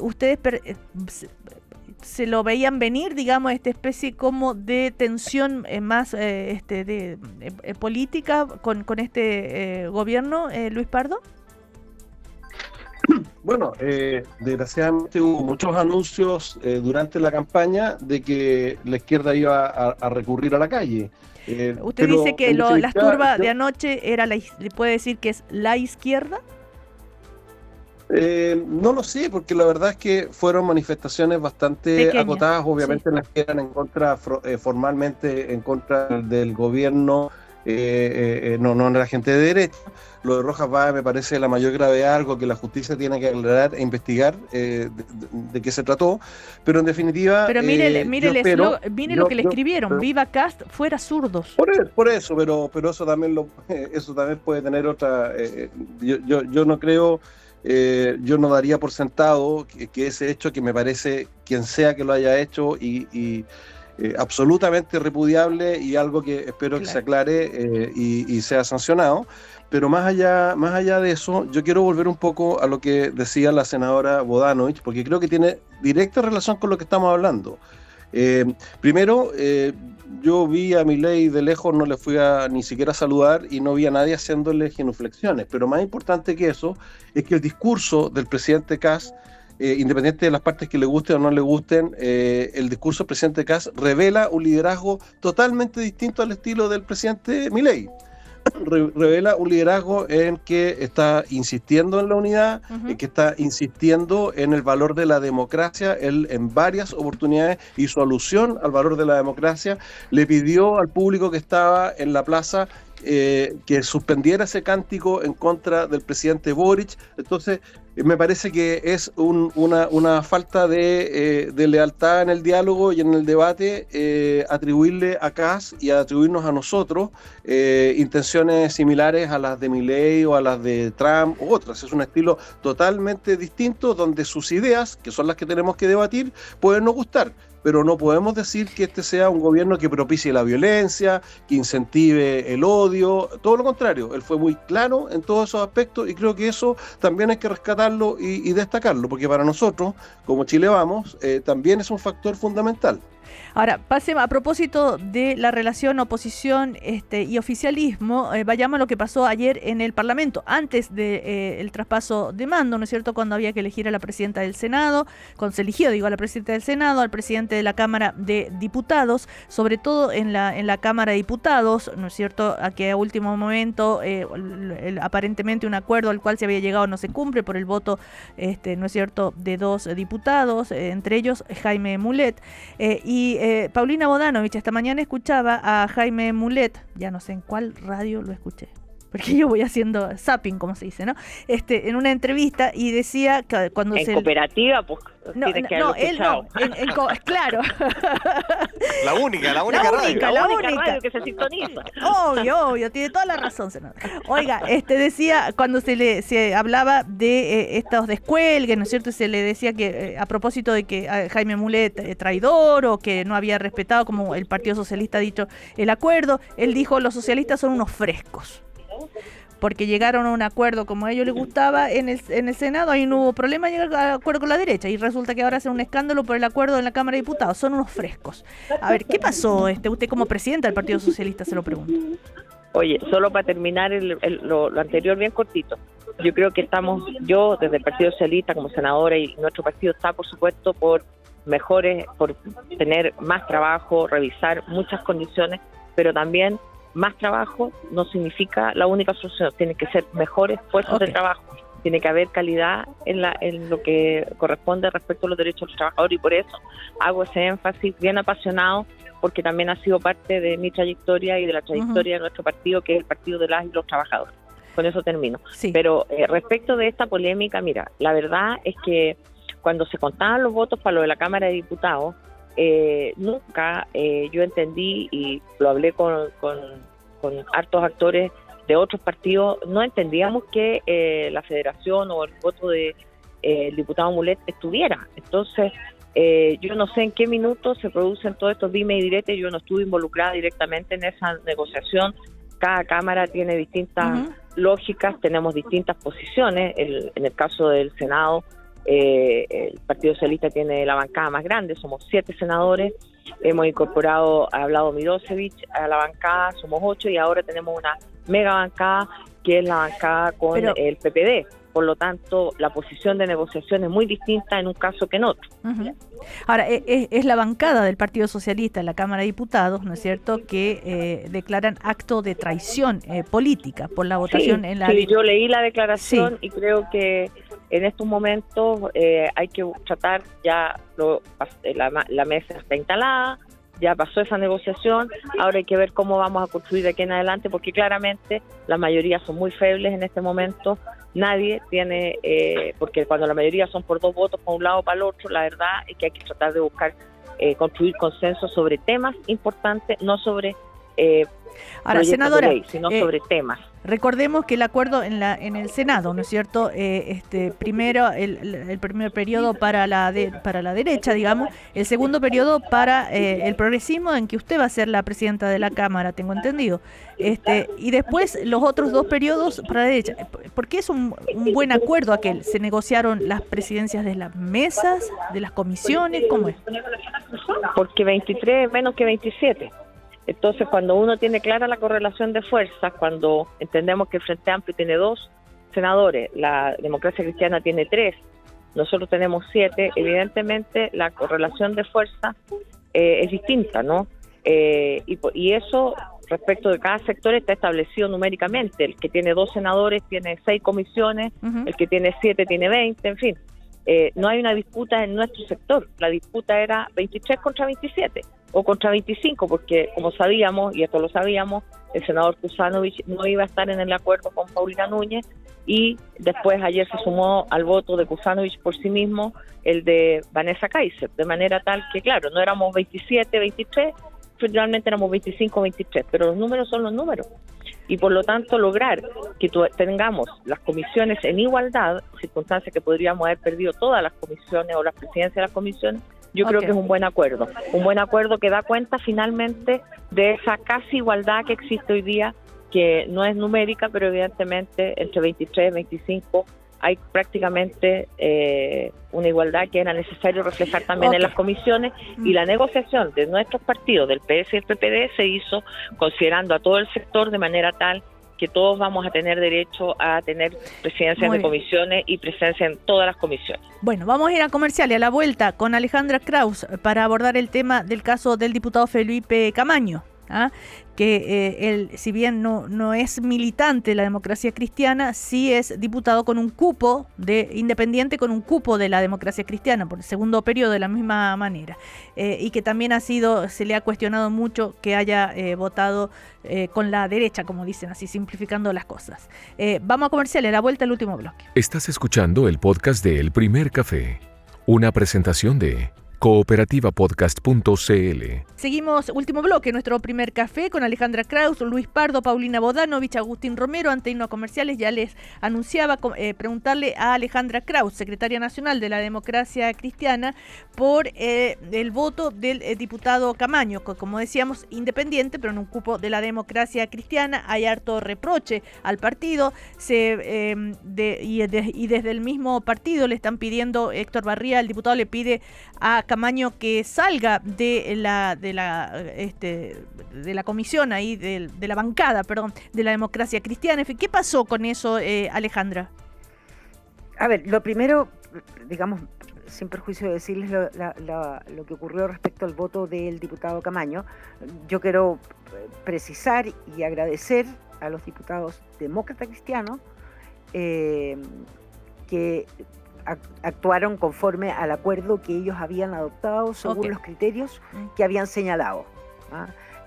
Ustedes se lo veían venir, digamos, esta especie como de tensión más política con este gobierno, Luis Pardo. Bueno, desgraciadamente hubo muchos anuncios durante la campaña de que la izquierda iba a recurrir a la calle. Usted dice que las turbas de anoche era ¿le puede decir que es la izquierda? No lo sé, porque la verdad es que fueron manifestaciones bastante pequeñas, acotadas, obviamente sí. Las que eran en contra, formalmente en contra del gobierno, no de la gente de derecha. Lo de Rojas Vade me parece la mayor gravedad, algo que la justicia tiene que aclarar e investigar de qué se trató, pero en definitiva... Pero mire lo que le escribieron, viva Kast, fuera zurdos. Por eso, pero eso también puede tener otra... yo no creo... yo no daría por sentado que ese hecho, que me parece quien sea que lo haya hecho y absolutamente repudiable, y algo que espero que se aclare y sea sancionado. Pero más allá de eso, yo quiero volver un poco a lo que decía la senadora Bodanovich, porque creo que tiene directa relación con lo que estamos hablando. Primero, yo vi a Milei de lejos, no le fui ni siquiera a saludar, y no vi a nadie haciéndole genuflexiones, pero más importante que eso es que el discurso del presidente Kast, independiente de las partes que le gusten o no le gusten, el discurso del presidente Kast revela un liderazgo totalmente distinto al estilo del presidente Milei. Revela un liderazgo en que está insistiendo en la unidad, en que está insistiendo en el valor de la democracia. Él en varias oportunidades hizo alusión al valor de la democracia, le pidió al público que estaba en la plaza que suspendiera ese cántico en contra del presidente Boric. Entonces me parece que es una falta de lealtad en el diálogo y en el debate atribuirle a Kast y atribuirnos a nosotros intenciones similares a las de Milei o a las de Trump u otras. Es un estilo totalmente distinto, donde sus ideas, que son las que tenemos que debatir, pueden no gustar, pero no podemos decir que este sea un gobierno que propicie la violencia, que incentive el odio. Todo lo contrario, él fue muy claro en todos esos aspectos, y creo que eso también hay que rescatarlo y destacarlo, porque para nosotros, como Chile Vamos, también es un factor fundamental. Ahora, pasemos a propósito de la relación oposición y oficialismo, vayamos a lo que pasó ayer en el Parlamento, antes del traspaso de mando, ¿no es cierto?, cuando había que elegir a la presidenta del Senado, cuando se eligió, a la presidenta del Senado, al presidente de la Cámara de Diputados, sobre todo en la Cámara de Diputados, ¿no es cierto?, a que a último momento aparentemente un acuerdo al cual se había llegado no se cumple por el voto, ¿no es cierto?, de 2 diputados, entre ellos Jaime Mulet, y Paulina Bodanovich esta mañana escuchaba a Jaime Mulet, ya no sé en cuál radio lo escuché, porque yo voy haciendo zapping, como se dice, ¿no? En una entrevista, y decía que cuando en cooperativa, pues tienes que haberlo escuchado. Claro. La única radio que se sintoniza. Obvio, tiene toda la razón, senador. Oiga, decía, cuando se hablaba de estos descuelgues, ¿no es cierto? Se le decía que a propósito de que Jaime Mulet traidor, o que no había respetado, como el Partido Socialista ha dicho, el acuerdo, él dijo: los socialistas son unos frescos, porque llegaron a un acuerdo como a ellos les gustaba en el Senado, ahí no hubo problema llegar a acuerdo con la derecha, y resulta que ahora hacen un escándalo por el acuerdo en la Cámara de Diputados. Son unos frescos. A ver, ¿qué pasó usted como presidenta del Partido Socialista? Se lo pregunto. Oye, solo para terminar lo anterior bien cortito, yo creo que yo desde el Partido Socialista como senadora, y nuestro partido está por supuesto por mejores, por tener más trabajo, revisar muchas condiciones, pero también más trabajo no significa la única solución, tiene que ser mejores puestos de trabajo, tiene que haber calidad en lo que corresponde respecto a los derechos de los trabajadores, y por eso hago ese énfasis bien apasionado, porque también ha sido parte de mi trayectoria y de la trayectoria de nuestro partido, que es el Partido de las y los Trabajadores. Con eso termino. Sí. Pero respecto de esta polémica, mira, la verdad es que cuando se contaban los votos para lo de la Cámara de Diputados, nunca yo entendí, y lo hablé con hartos actores de otros partidos, no entendíamos que la federación o el voto de el diputado Mulet estuviera. Entonces, yo no sé en qué minutos se producen todos estos dime y direte, yo no estuve involucrada directamente en esa negociación. Cada Cámara tiene distintas lógicas, tenemos distintas posiciones. En el caso del Senado, el Partido Socialista tiene la bancada más grande, somos 7 senadores, hemos incorporado a Vlado Mirosevich a la bancada, somos 8, y ahora tenemos una mega bancada que es la bancada con el PPD. Por lo tanto, la posición de negociación es muy distinta en un caso que en otro. Ahora, es la bancada del Partido Socialista en la Cámara de Diputados, ¿no es cierto?, que declaran acto de traición política por la votación en la... Sí, yo leí la declaración y creo que en estos momentos hay que tratar, ya la mesa está instalada, ya pasó esa negociación, ahora hay que ver cómo vamos a construir de aquí en adelante, porque claramente la mayoría son muy febles en este momento. Nadie tiene, porque cuando la mayoría son por 2 votos para un lado o para el otro, la verdad es que hay que tratar de buscar construir consenso sobre temas importantes, no sobre ahora, senadora, de ley, sino sobre temas. Recordemos que el acuerdo en el Senado, ¿no es cierto? Primero el primer periodo para la derecha, digamos, el segundo periodo para el progresismo, en que usted va a ser la presidenta de la Cámara, tengo entendido. Y después los otros 2 periodos para la derecha. ¿Por qué es un buen acuerdo aquel? ¿Se negociaron las presidencias de las mesas, de las comisiones? ¿Cómo es? Porque 23 es menos que 27. Entonces, cuando uno tiene clara la correlación de fuerzas, cuando entendemos que el Frente Amplio tiene 2 senadores, la Democracia Cristiana tiene 3, nosotros tenemos 7, evidentemente la correlación de fuerzas es distinta, ¿no? Y eso, respecto de cada sector, está establecido numéricamente. El que tiene 2 senadores tiene 6 comisiones, el que tiene 7 tiene 20, en fin. No hay una disputa en nuestro sector, la disputa era 23 contra 27 o contra 25, porque como sabíamos, y esto lo sabíamos, el senador Kuzanovich no iba a estar en el acuerdo con Paulina Núñez, y después ayer se sumó al voto de Kuzanovich por sí mismo el de Vanessa Kaiser, de manera tal que, claro, no éramos 27, 23, finalmente éramos 25, 23, pero los números son los números. Y por lo tanto lograr que tengamos las comisiones en igualdad, circunstancia que podríamos haber perdido todas las comisiones o las presidencias de las comisiones, yo creo que es un buen acuerdo que da cuenta finalmente de esa casi igualdad que existe hoy día, que no es numérica, pero evidentemente entre 23 y 25 hay prácticamente una igualdad que era necesario reflejar también en las comisiones, y la negociación de nuestros partidos, del PS y el PPD, se hizo considerando a todo el sector de manera tal que todos vamos a tener derecho a tener presidencias de comisiones y presencia en todas las comisiones. Bueno, vamos a ir a comercial y a la vuelta con Alejandra Kraus para abordar el tema del caso del diputado Felipe Camaño. Que él, si bien no es militante de la Democracia Cristiana, sí es diputado con un cupo independiente, con un cupo de la Democracia Cristiana por el segundo periodo de la misma manera, y que también se le ha cuestionado mucho que haya votado con la derecha, como dicen así, simplificando las cosas. Vamos a comercial, a la vuelta al último bloque. Estás escuchando el podcast de El Primer Café, una presentación de cooperativapodcast.cl. Seguimos, último bloque, nuestro primer café con Alejandra Kraus, Luis Pardo, Paulina Bodanovich, Agustín Romero. Antes de irnos a comerciales, ya les anunciaba preguntarle a Alejandra Kraus, secretaria nacional de la Democracia Cristiana, por el voto del diputado Camaño, como decíamos, independiente, pero en un cupo de la Democracia Cristiana. Hay harto reproche al partido, y desde el mismo partido le están pidiendo, Héctor Barría, el diputado, le pide a Camaño que salga de la comisión ahí, de la bancada, perdón, de la Democracia Cristiana. ¿Qué pasó con eso, Alejandra? A ver, lo primero, digamos, sin perjuicio de decirles lo que ocurrió respecto al voto del diputado Camaño, yo quiero precisar y agradecer a los diputados demócratas cristianos que actuaron conforme al acuerdo que ellos habían adoptado según los criterios que habían señalado.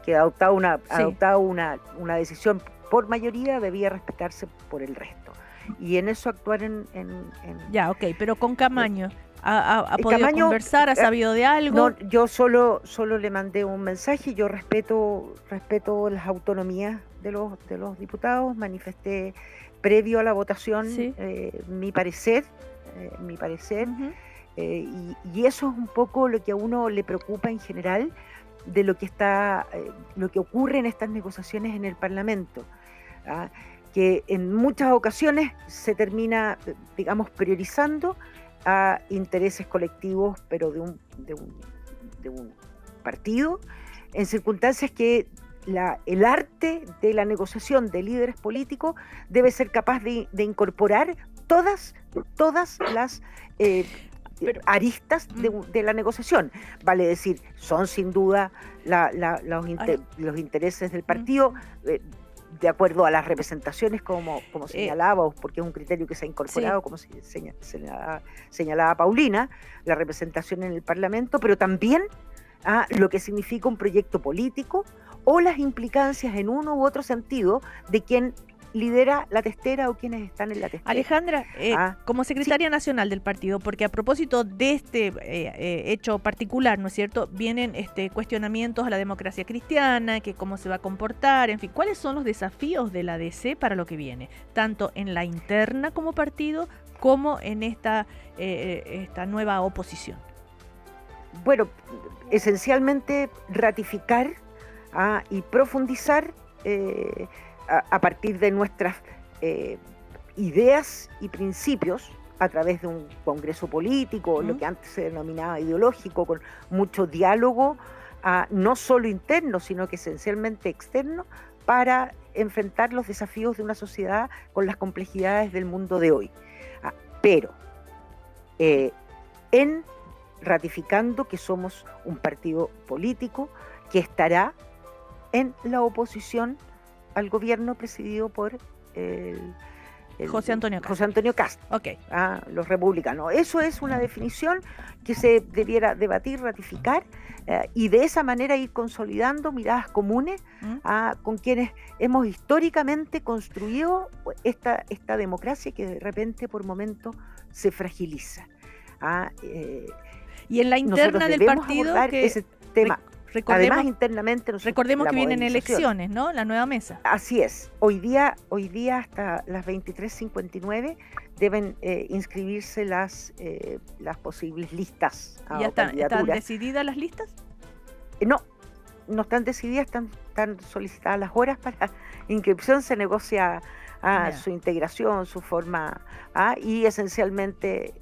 Que adoptado una decisión por mayoría debía respetarse por el resto. Y en eso actuaron Ya, ok, pero con Camaño, ¿ha podido Camaño, conversar? ¿Ha sabido de algo? No, yo solo le mandé un mensaje. Yo respeto las autonomías de los diputados. Manifesté previo a la votación mi parecer. Y eso es un poco lo que a uno le preocupa en general de lo que ocurre en estas negociaciones en el Parlamento, que en muchas ocasiones se termina, digamos, priorizando a intereses colectivos, pero de un partido, en circunstancias que el arte de la negociación de líderes políticos debe ser capaz de incorporar todas las aristas de la negociación. Vale decir, son sin duda los intereses del partido, de acuerdo a las representaciones como señalaba, porque es un criterio que se ha incorporado, como señalaba Paulina, la representación en el Parlamento, pero también lo que significa un proyecto político o las implicancias en uno u otro sentido de quien lidera la testera o quienes están en la testera. Alejandra, como secretaria nacional del partido, porque a propósito de este hecho particular, ¿no es cierto?, vienen cuestionamientos a la democracia cristiana, que cómo se va a comportar, en fin, ¿cuáles son los desafíos de la DC para lo que viene? Tanto en la interna como partido, como en esta nueva oposición. Bueno, esencialmente ratificar y profundizar a partir de nuestras ideas y principios a través de un congreso político, lo que antes se denominaba ideológico, con mucho diálogo, no solo interno, sino que esencialmente externo, para enfrentar los desafíos de una sociedad con las complejidades del mundo de hoy. Pero en ratificando que somos un partido político que estará en la oposición al gobierno presidido por José Antonio Kast, los republicanos. Eso es una definición que se debiera debatir, ratificar, y de esa manera ir consolidando miradas comunes con quienes hemos históricamente construido esta democracia que de repente por momentos se fragiliza. Y en la interna del partido que ese tema. Además, internamente recordemos que vienen elecciones, ¿no? La nueva mesa. Así es. Hoy día hasta las 23:59 deben inscribirse las posibles listas. ¿Ya están decididas las listas? No están decididas, están solicitadas las horas para inscripción, se negocia su integración, su forma, y esencialmente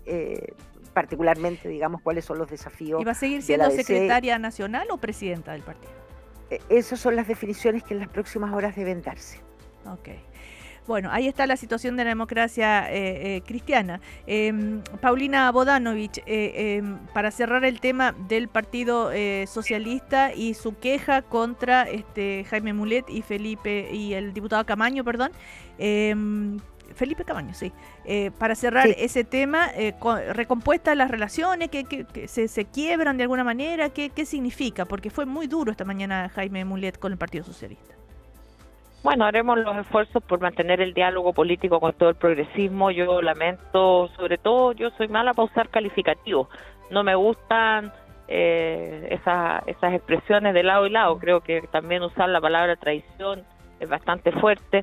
particularmente, digamos, cuáles son los desafíos. ¿Y va a seguir siendo secretaria nacional o presidenta del partido? Esas son las definiciones que en las próximas horas deben darse. Ok. Bueno, ahí está la situación de la democracia cristiana. Paulina Bodanovich, para cerrar el tema del Partido Socialista y su queja contra Jaime Mulet y el diputado Camaño, perdón. Felipe Camaño, sí. Para cerrar ese tema, recompuestas las relaciones, que se quiebran de alguna manera, ¿qué significa? Porque fue muy duro esta mañana Jaime Mulet con el Partido Socialista. Bueno, haremos los esfuerzos por mantener el diálogo político con todo el progresismo. Yo lamento, sobre todo, yo soy mala para usar calificativos. No me gustan esas expresiones de lado y lado. Creo que también usar la palabra traición es bastante fuerte.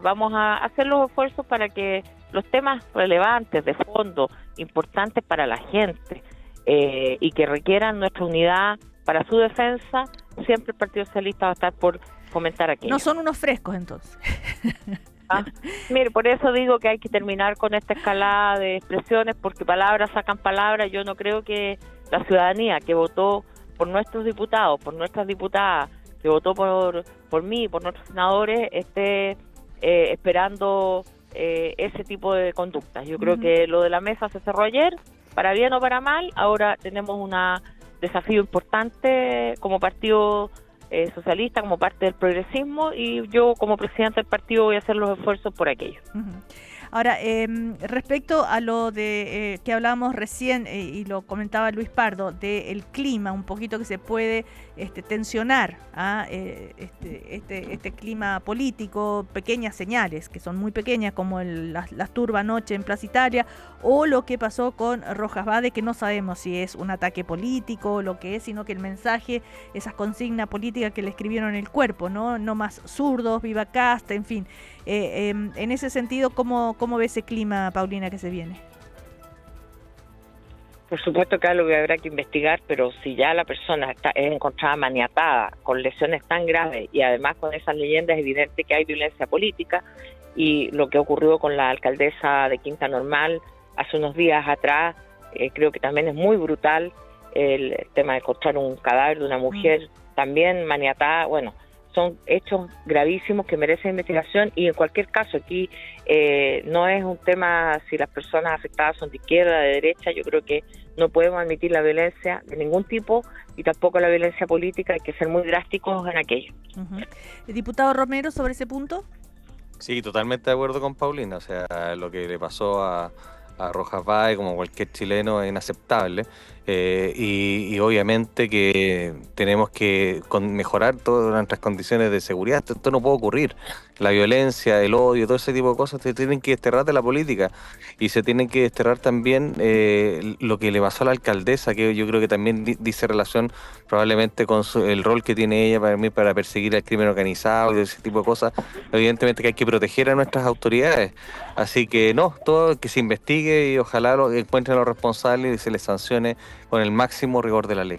Vamos a hacer los esfuerzos para que los temas relevantes, de fondo, importantes para la gente y que requieran nuestra unidad para su defensa, siempre el Partido Socialista va a estar por fomentar aquello. No son unos frescos, entonces. Mire, por eso digo que hay que terminar con esta escalada de expresiones, porque palabras sacan palabras. Yo no creo que la ciudadanía que votó por nuestros diputados, por nuestras diputadas, que votó por mí, por nuestros senadores, esté esperando ese tipo de conductas. Yo creo que lo de la mesa se cerró ayer para bien o para mal, ahora tenemos un desafío importante como partido socialista, como parte del progresismo, y yo como presidente del partido voy a hacer los esfuerzos por aquello. Ahora, respecto a lo de que hablábamos recién y lo comentaba Luis Pardo, del clima, un poquito que se puede tensionar este clima político, pequeñas señales, que son muy pequeñas, como las turbas anoche en Plaza Italia, o lo que pasó con Rojas Vade, que no sabemos si es un ataque político o lo que es, sino que el mensaje, esas consignas políticas que le escribieron en el cuerpo, no más zurdos, viva Casta, en fin. En ese sentido, ¿cómo ve ese clima, Paulina, que se viene? Por supuesto que algo que habrá que investigar, pero si ya la persona es encontrada maniatada, con lesiones tan graves y además con esas leyendas, es evidente que hay violencia política, y lo que ocurrió con la alcaldesa de Quinta Normal hace unos días atrás, creo que también es muy brutal, el tema de encontrar un cadáver de una mujer también maniatada. Bueno, son hechos gravísimos que merecen investigación, y en cualquier caso aquí no es un tema si las personas afectadas son de izquierda, de derecha. Yo creo que no podemos admitir la violencia de ningún tipo y tampoco la violencia política. Hay que ser muy drásticos en aquello. Diputado Romero, sobre ese punto. Sí, totalmente de acuerdo con Paulina. O sea, lo que le pasó a Rojas Vade, como cualquier chileno, es inaceptable. Y obviamente que tenemos que mejorar todas nuestras condiciones de seguridad. Esto no puede ocurrir. La violencia, el odio, todo ese tipo de cosas se tienen que desterrar de la política, y se tienen que desterrar también lo que le pasó a la alcaldesa, que yo creo que también dice relación probablemente con el rol que tiene ella para perseguir el crimen organizado y ese tipo de cosas. Evidentemente que hay que proteger a nuestras autoridades, así que todo que se investigue y ojalá encuentren a los responsables y se les sancione con el máximo rigor de la ley.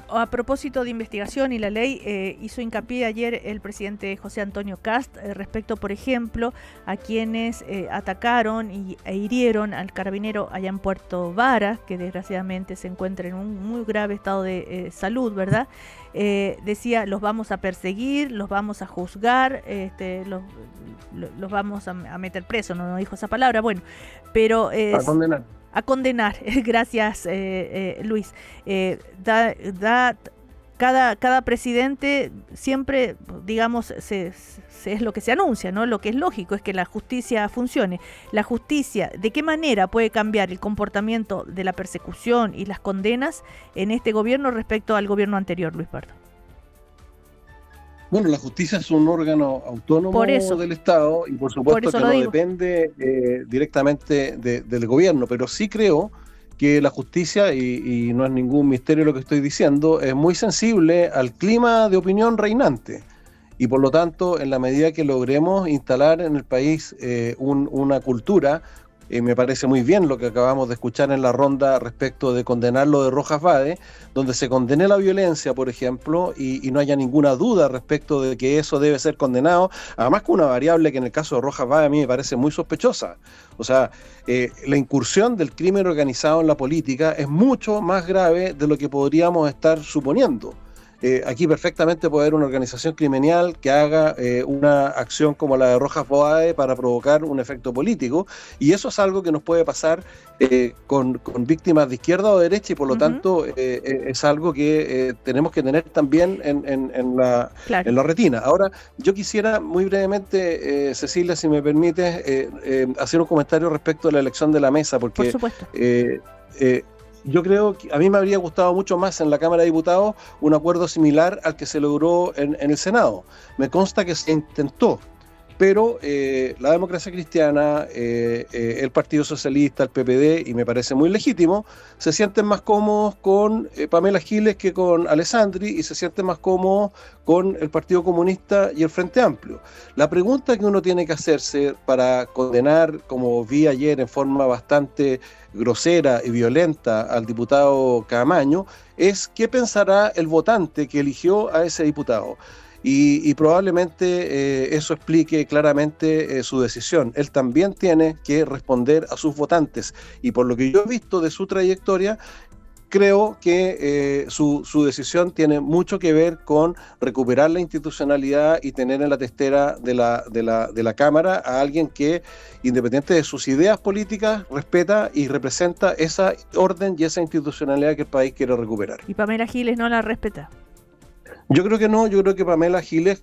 A propósito de investigación y la ley, hizo hincapié ayer el presidente José Antonio Kast respecto, por ejemplo, a quienes atacaron e hirieron al carabinero allá en Puerto Varas, que desgraciadamente se encuentra en un muy grave estado de salud, ¿verdad? Decía, los vamos a perseguir, los vamos a juzgar, los vamos a meter presos, no dijo esa palabra, bueno, pero... a condenar. A condenar, gracias Luis. Cada presidente siempre, digamos, es lo que se anuncia, ¿no? Lo que es lógico es que la justicia funcione. La justicia, ¿de qué manera puede cambiar el comportamiento de la persecución y las condenas en este gobierno respecto al gobierno anterior, Luis Pardo? Bueno, la justicia es un órgano autónomo del Estado, y por supuesto que no depende directamente del gobierno, pero sí creo que la justicia, y no es ningún misterio lo que estoy diciendo, es muy sensible al clima de opinión reinante, y por lo tanto, en la medida que logremos instalar en el país una cultura, me parece muy bien lo que acabamos de escuchar en la ronda respecto de condenar lo de Rojas Vade, donde se condene la violencia, por ejemplo, y no haya ninguna duda respecto de que eso debe ser condenado, además con una variable que en el caso de Rojas Vade a mí me parece muy sospechosa. O sea, la incursión del crimen organizado en la política es mucho más grave de lo que podríamos estar suponiendo. Aquí perfectamente puede haber una organización criminal que haga una acción como la de Rojas Vade para provocar un efecto político, y eso es algo que nos puede pasar con víctimas de izquierda o de derecha, y por lo tanto es algo que tenemos que tener también en la retina. Ahora, yo quisiera muy brevemente, Cecilia, si me permites, hacer un comentario respecto a la elección de la mesa, porque... Por supuesto. Yo creo que a mí me habría gustado mucho más en la Cámara de Diputados un acuerdo similar al que se logró en el Senado. Me consta que se intentó, pero la Democracia Cristiana, el Partido Socialista, el PPD, y me parece muy legítimo, se sienten más cómodos con Pamela Giles que con Alessandri, y se sienten más cómodos con el Partido Comunista y el Frente Amplio. La pregunta que uno tiene que hacerse para condenar, como vi ayer en forma bastante grosera y violenta al diputado Caamaño, es qué pensará el votante que eligió a ese diputado. Y probablemente eso explique claramente su decisión. Él también tiene que responder a sus votantes, y por lo que yo he visto de su trayectoria, creo que su decisión tiene mucho que ver con recuperar la institucionalidad y tener en la testera de la Cámara a alguien que, independiente de sus ideas políticas, respeta y representa esa orden y esa institucionalidad que el país quiere recuperar. ¿Y Pamela Giles no la respeta? Yo creo que no, yo creo que Pamela Giles,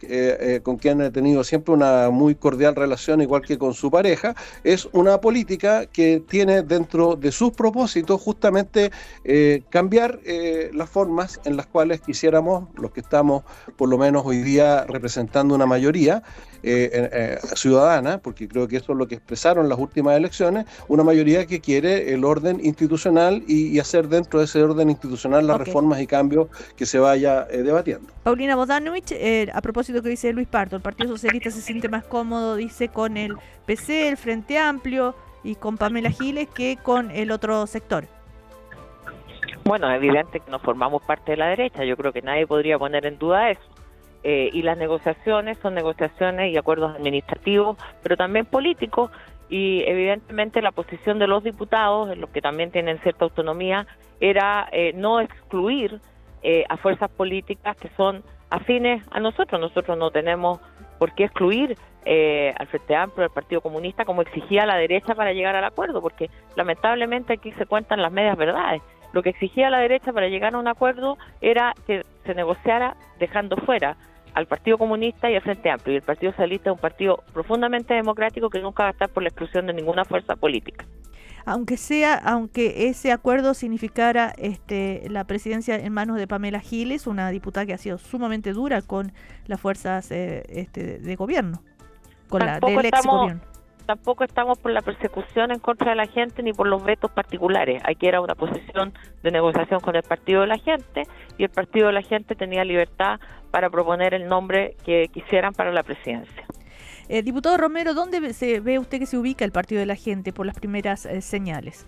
con quien he tenido siempre una muy cordial relación, igual que con su pareja, es una política que tiene dentro de sus propósitos justamente cambiar las formas en las cuales quisiéramos, los que estamos por lo menos hoy día representando una mayoría ciudadana, porque creo que eso es lo que expresaron las últimas elecciones, una mayoría que quiere el orden institucional y hacer dentro de ese orden institucional las reformas y cambios que se vaya debatiendo. Paulina Bodanovich, a propósito que dice Luis Pardo, el Partido Socialista se siente más cómodo, dice, con el PC, el Frente Amplio y con Pamela Giles que con el otro sector. Bueno, es evidente que no formamos parte de la derecha, yo creo que nadie podría poner en duda eso. Y las negociaciones son negociaciones y acuerdos administrativos, pero también políticos, y evidentemente la posición de los diputados, en los que también tienen cierta autonomía, era no excluir a fuerzas políticas que son afines a nosotros. Nosotros no tenemos por qué excluir al Frente Amplio, al Partido Comunista, como exigía la derecha para llegar al acuerdo, porque lamentablemente aquí se cuentan las medias verdades. Lo que exigía la derecha para llegar a un acuerdo era que se negociara dejando fuera al Partido Comunista y al Frente Amplio, y el Partido Socialista es un partido profundamente democrático que nunca va a estar por la exclusión de ninguna fuerza política. Aunque ese acuerdo significara la presidencia en manos de Pamela Giles, una diputada que ha sido sumamente dura con las fuerzas de gobierno, del ex gobierno. Tampoco estamos por la persecución en contra de la gente ni por los vetos particulares. Aquí era una posición de negociación con el Partido de la Gente, y el Partido de la Gente tenía libertad para proponer el nombre que quisieran para la presidencia. Diputado Romero, ¿dónde ve usted que se ubica el Partido de la Gente por las primeras señales?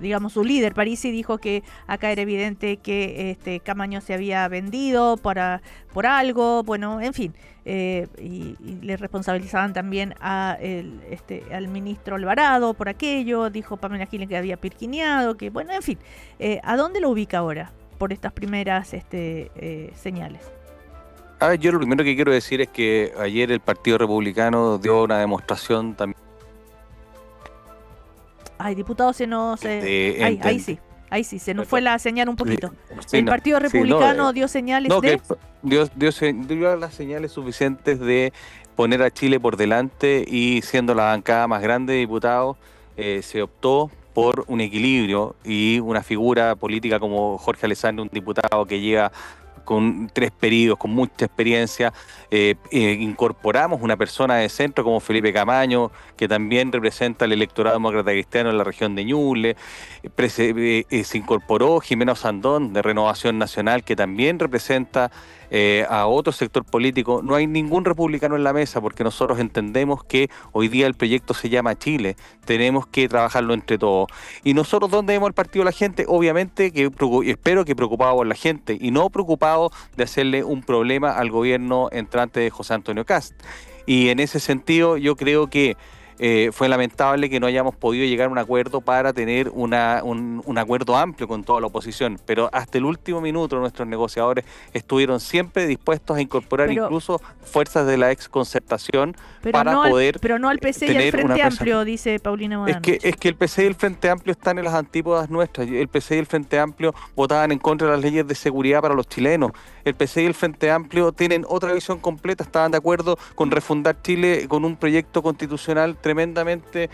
Digamos, su líder, Parisi, dijo que acá era evidente que Camaño se había vendido por algo, bueno, en fin, y le responsabilizaban también al ministro Alvarado por aquello, dijo Pamela Giles que había pirquineado, que bueno, en fin, ¿a dónde lo ubica ahora por estas primeras señales? Yo lo primero que quiero decir es que ayer el Partido Republicano dio una demostración también. Ay, diputado, ahí sí, se nos fue la señal un poquito. Sí, el Partido Republicano dio señales dio las señales suficientes de poner a Chile por delante, y siendo la bancada más grande de diputados, se optó por un equilibrio y una figura política como Jorge Alessandri, un diputado que lleva con 3 periodos, con mucha experiencia. Incorporamos una persona de centro como Felipe Camaño, que también representa al electorado demócrata cristiano en la región de Ñuble. Se incorporó Jimena Sandón, de Renovación Nacional, que también representa a otro sector político. No hay ningún republicano en la mesa, porque nosotros entendemos que hoy día el proyecto se llama Chile, tenemos que trabajarlo entre todos. Y nosotros, ¿dónde vemos el Partido de la Gente? Obviamente que espero que preocupado por la gente, y no preocupado de hacerle un problema al gobierno entrante de José Antonio Kast. Y en ese sentido yo creo que fue lamentable que no hayamos podido llegar a un acuerdo para tener un acuerdo amplio con toda la oposición, pero hasta el último minuto nuestros negociadores estuvieron siempre dispuestos a incorporar incluso fuerzas de la exconcertación para poder pero no al PC y al Frente Amplio, dice Paulina Bodanovich. Es que el PC y el Frente Amplio están en las antípodas nuestras. El PC y el Frente Amplio votaban en contra de las leyes de seguridad para los chilenos. El PC y el Frente Amplio tienen otra visión completa, estaban de acuerdo con refundar Chile con un proyecto constitucional tremendamente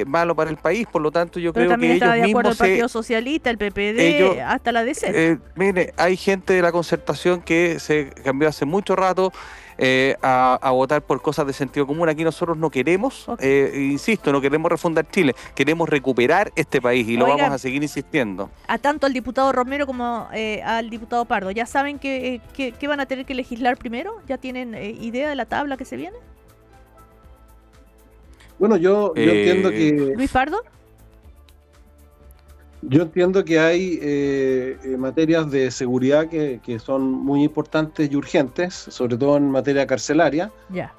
malo para el país. Por lo tanto, yo creo que ellos mismos... Pero también está de acuerdo el Partido Socialista, el PPD, hasta la DC. Mire, hay gente de la concertación que se cambió hace mucho rato a votar por cosas de sentido común. Aquí nosotros no queremos, insisto, no queremos refundar Chile, queremos recuperar este país, y lo vamos a seguir insistiendo. A tanto al diputado Romero como al diputado Pardo, ¿ya saben qué van a tener que legislar primero? ¿Ya tienen idea de la tabla que se viene? Bueno, yo entiendo que... ¿Luis Pardo? Yo entiendo que hay materias de seguridad que son muy importantes y urgentes, sobre todo en materia carcelaria,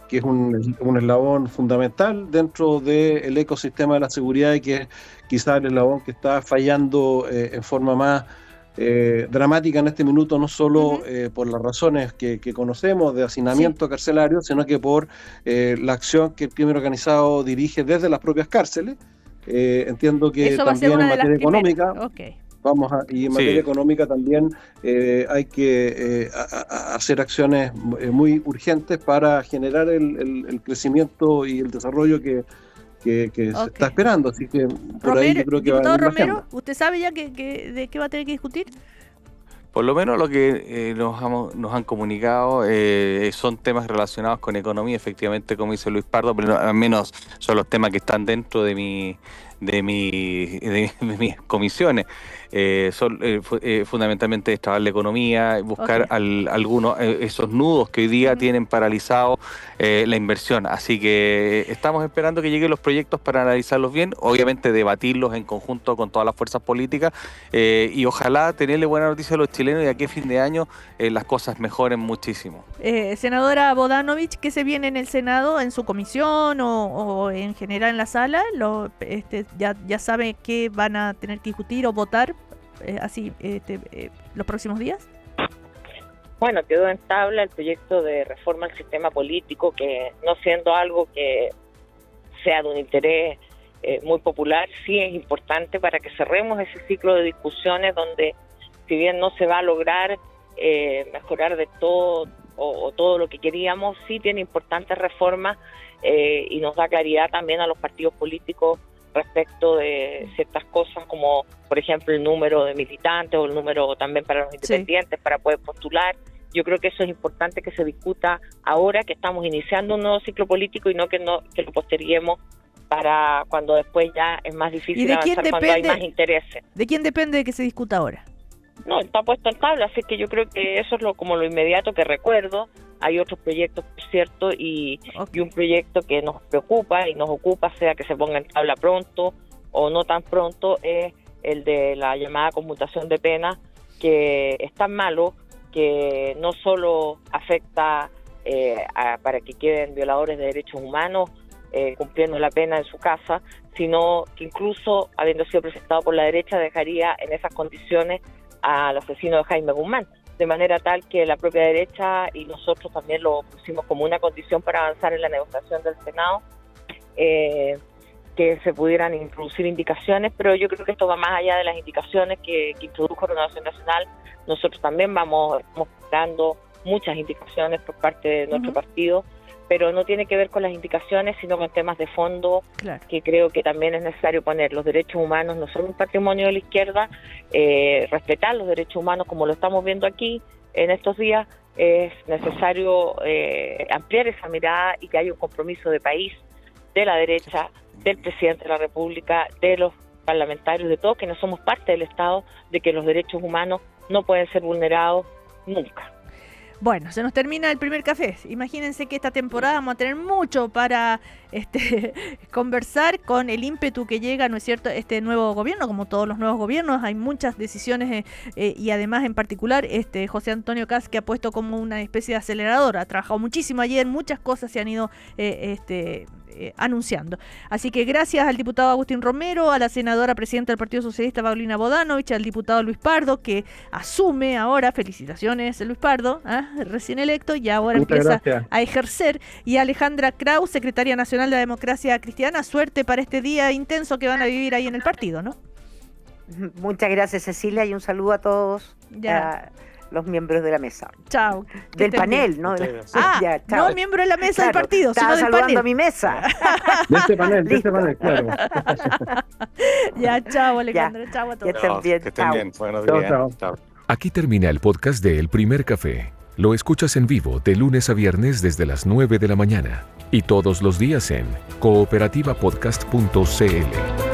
que es un eslabón fundamental dentro del ecosistema de la seguridad y que es quizás el eslabón que está fallando en forma más dramática en este minuto, no solo por las razones que conocemos de hacinamiento carcelario, sino que por la acción que el crimen organizado dirige desde las propias cárceles. Entiendo que también en materia económica, materia económica también hay que hacer acciones muy urgentes para generar el crecimiento y el desarrollo que se está esperando. Así que por ahí yo creo que diputado Romero, ¿usted sabe ya de qué va a tener que discutir? Por lo menos lo que nos han comunicado son temas relacionados con economía, efectivamente, como dice Luis Pardo, pero al menos son los temas que están dentro de mis comisiones. Son fundamentalmente destrabar la economía, buscar algunos esos nudos que hoy día tienen paralizado la inversión. Así que estamos esperando que lleguen los proyectos para analizarlos bien, obviamente debatirlos en conjunto con todas las fuerzas políticas y ojalá tenerle buena noticia a los chilenos y aquí a fin de año las cosas mejoren muchísimo. Senadora Bodanovich, ¿qué se viene en el Senado, en su comisión o en general en la sala? ¿Ya sabe qué van a tener que discutir o votar los próximos días? Bueno, quedó en tabla el proyecto de reforma al sistema político, que no siendo algo que sea de un interés muy popular, sí es importante para que cerremos ese ciclo de discusiones donde, si bien no se va a lograr mejorar de todo o todo lo que queríamos, sí tiene importantes reformas y nos da claridad también a los partidos políticos respecto de ciertas cosas como, por ejemplo, el número de militantes o el número también para los independientes para poder postular. Yo creo que eso es importante que se discuta ahora que estamos iniciando un nuevo ciclo político y no que lo posterguemos para cuando después ya es más difícil avanzar cuando hay más intereses. ¿De quién depende que se discuta ahora? No, está puesto en tabla, así que yo creo que eso es como lo inmediato que recuerdo. Hay otros proyectos, por cierto, y un proyecto que nos preocupa y nos ocupa, sea que se ponga en tabla pronto o no tan pronto, es el de la llamada conmutación de pena, que es tan malo que no solo afecta para que queden violadores de derechos humanos cumpliendo la pena en su casa, sino que incluso, habiendo sido presentado por la derecha, dejaría en esas condiciones al asesino de Jaime Guzmán, de manera tal que la propia derecha y nosotros también lo pusimos como una condición para avanzar en la negociación del Senado, que se pudieran introducir indicaciones, pero yo creo que esto va más allá de las indicaciones que introdujo Renovación Nacional. Nosotros también estamos dando muchas indicaciones por parte de nuestro partido, pero no tiene que ver con las indicaciones, sino con temas de fondo, que creo que también es necesario poner. Los derechos humanos no son un patrimonio de la izquierda, respetar los derechos humanos como lo estamos viendo aquí en estos días, es necesario ampliar esa mirada y que haya un compromiso de país, de la derecha, del presidente de la República, de los parlamentarios, de todos que no somos parte del Estado, de que los derechos humanos no pueden ser vulnerados nunca. Bueno, se nos termina el primer café. Imagínense que esta temporada vamos a tener mucho para conversar con el ímpetu que llega, ¿no es cierto?, este nuevo gobierno, como todos los nuevos gobiernos. Hay muchas decisiones y además en particular José Antonio Kast, que ha puesto como una especie de acelerador. Ha trabajado muchísimo ayer, muchas cosas se han ido anunciando. Así que gracias al diputado Agustín Romero, a la senadora presidenta del Partido Socialista Paulina Bodanovich, al diputado Luis Pardo, que asume ahora, felicitaciones Luis Pardo, recién electo, y ahora empieza a ejercer, y a Alejandra Kraus, secretaria nacional de la Democracia Cristiana. Suerte para este día intenso que van a vivir ahí en el partido, ¿no? Muchas gracias, Cecilia, y un saludo a todos los miembros de la mesa. Chao. Del panel, ¿no? No miembro de la mesa del partido, sino del saludando panel. A mi mesa. De este panel, claro. Ya, chao, Alejandra, chao a todos. Que estén bien. Buenos días. Chao. Aquí termina el podcast de El Primer Café. Lo escuchas en vivo de lunes a viernes desde las 9 de la mañana y todos los días en cooperativapodcast.cl.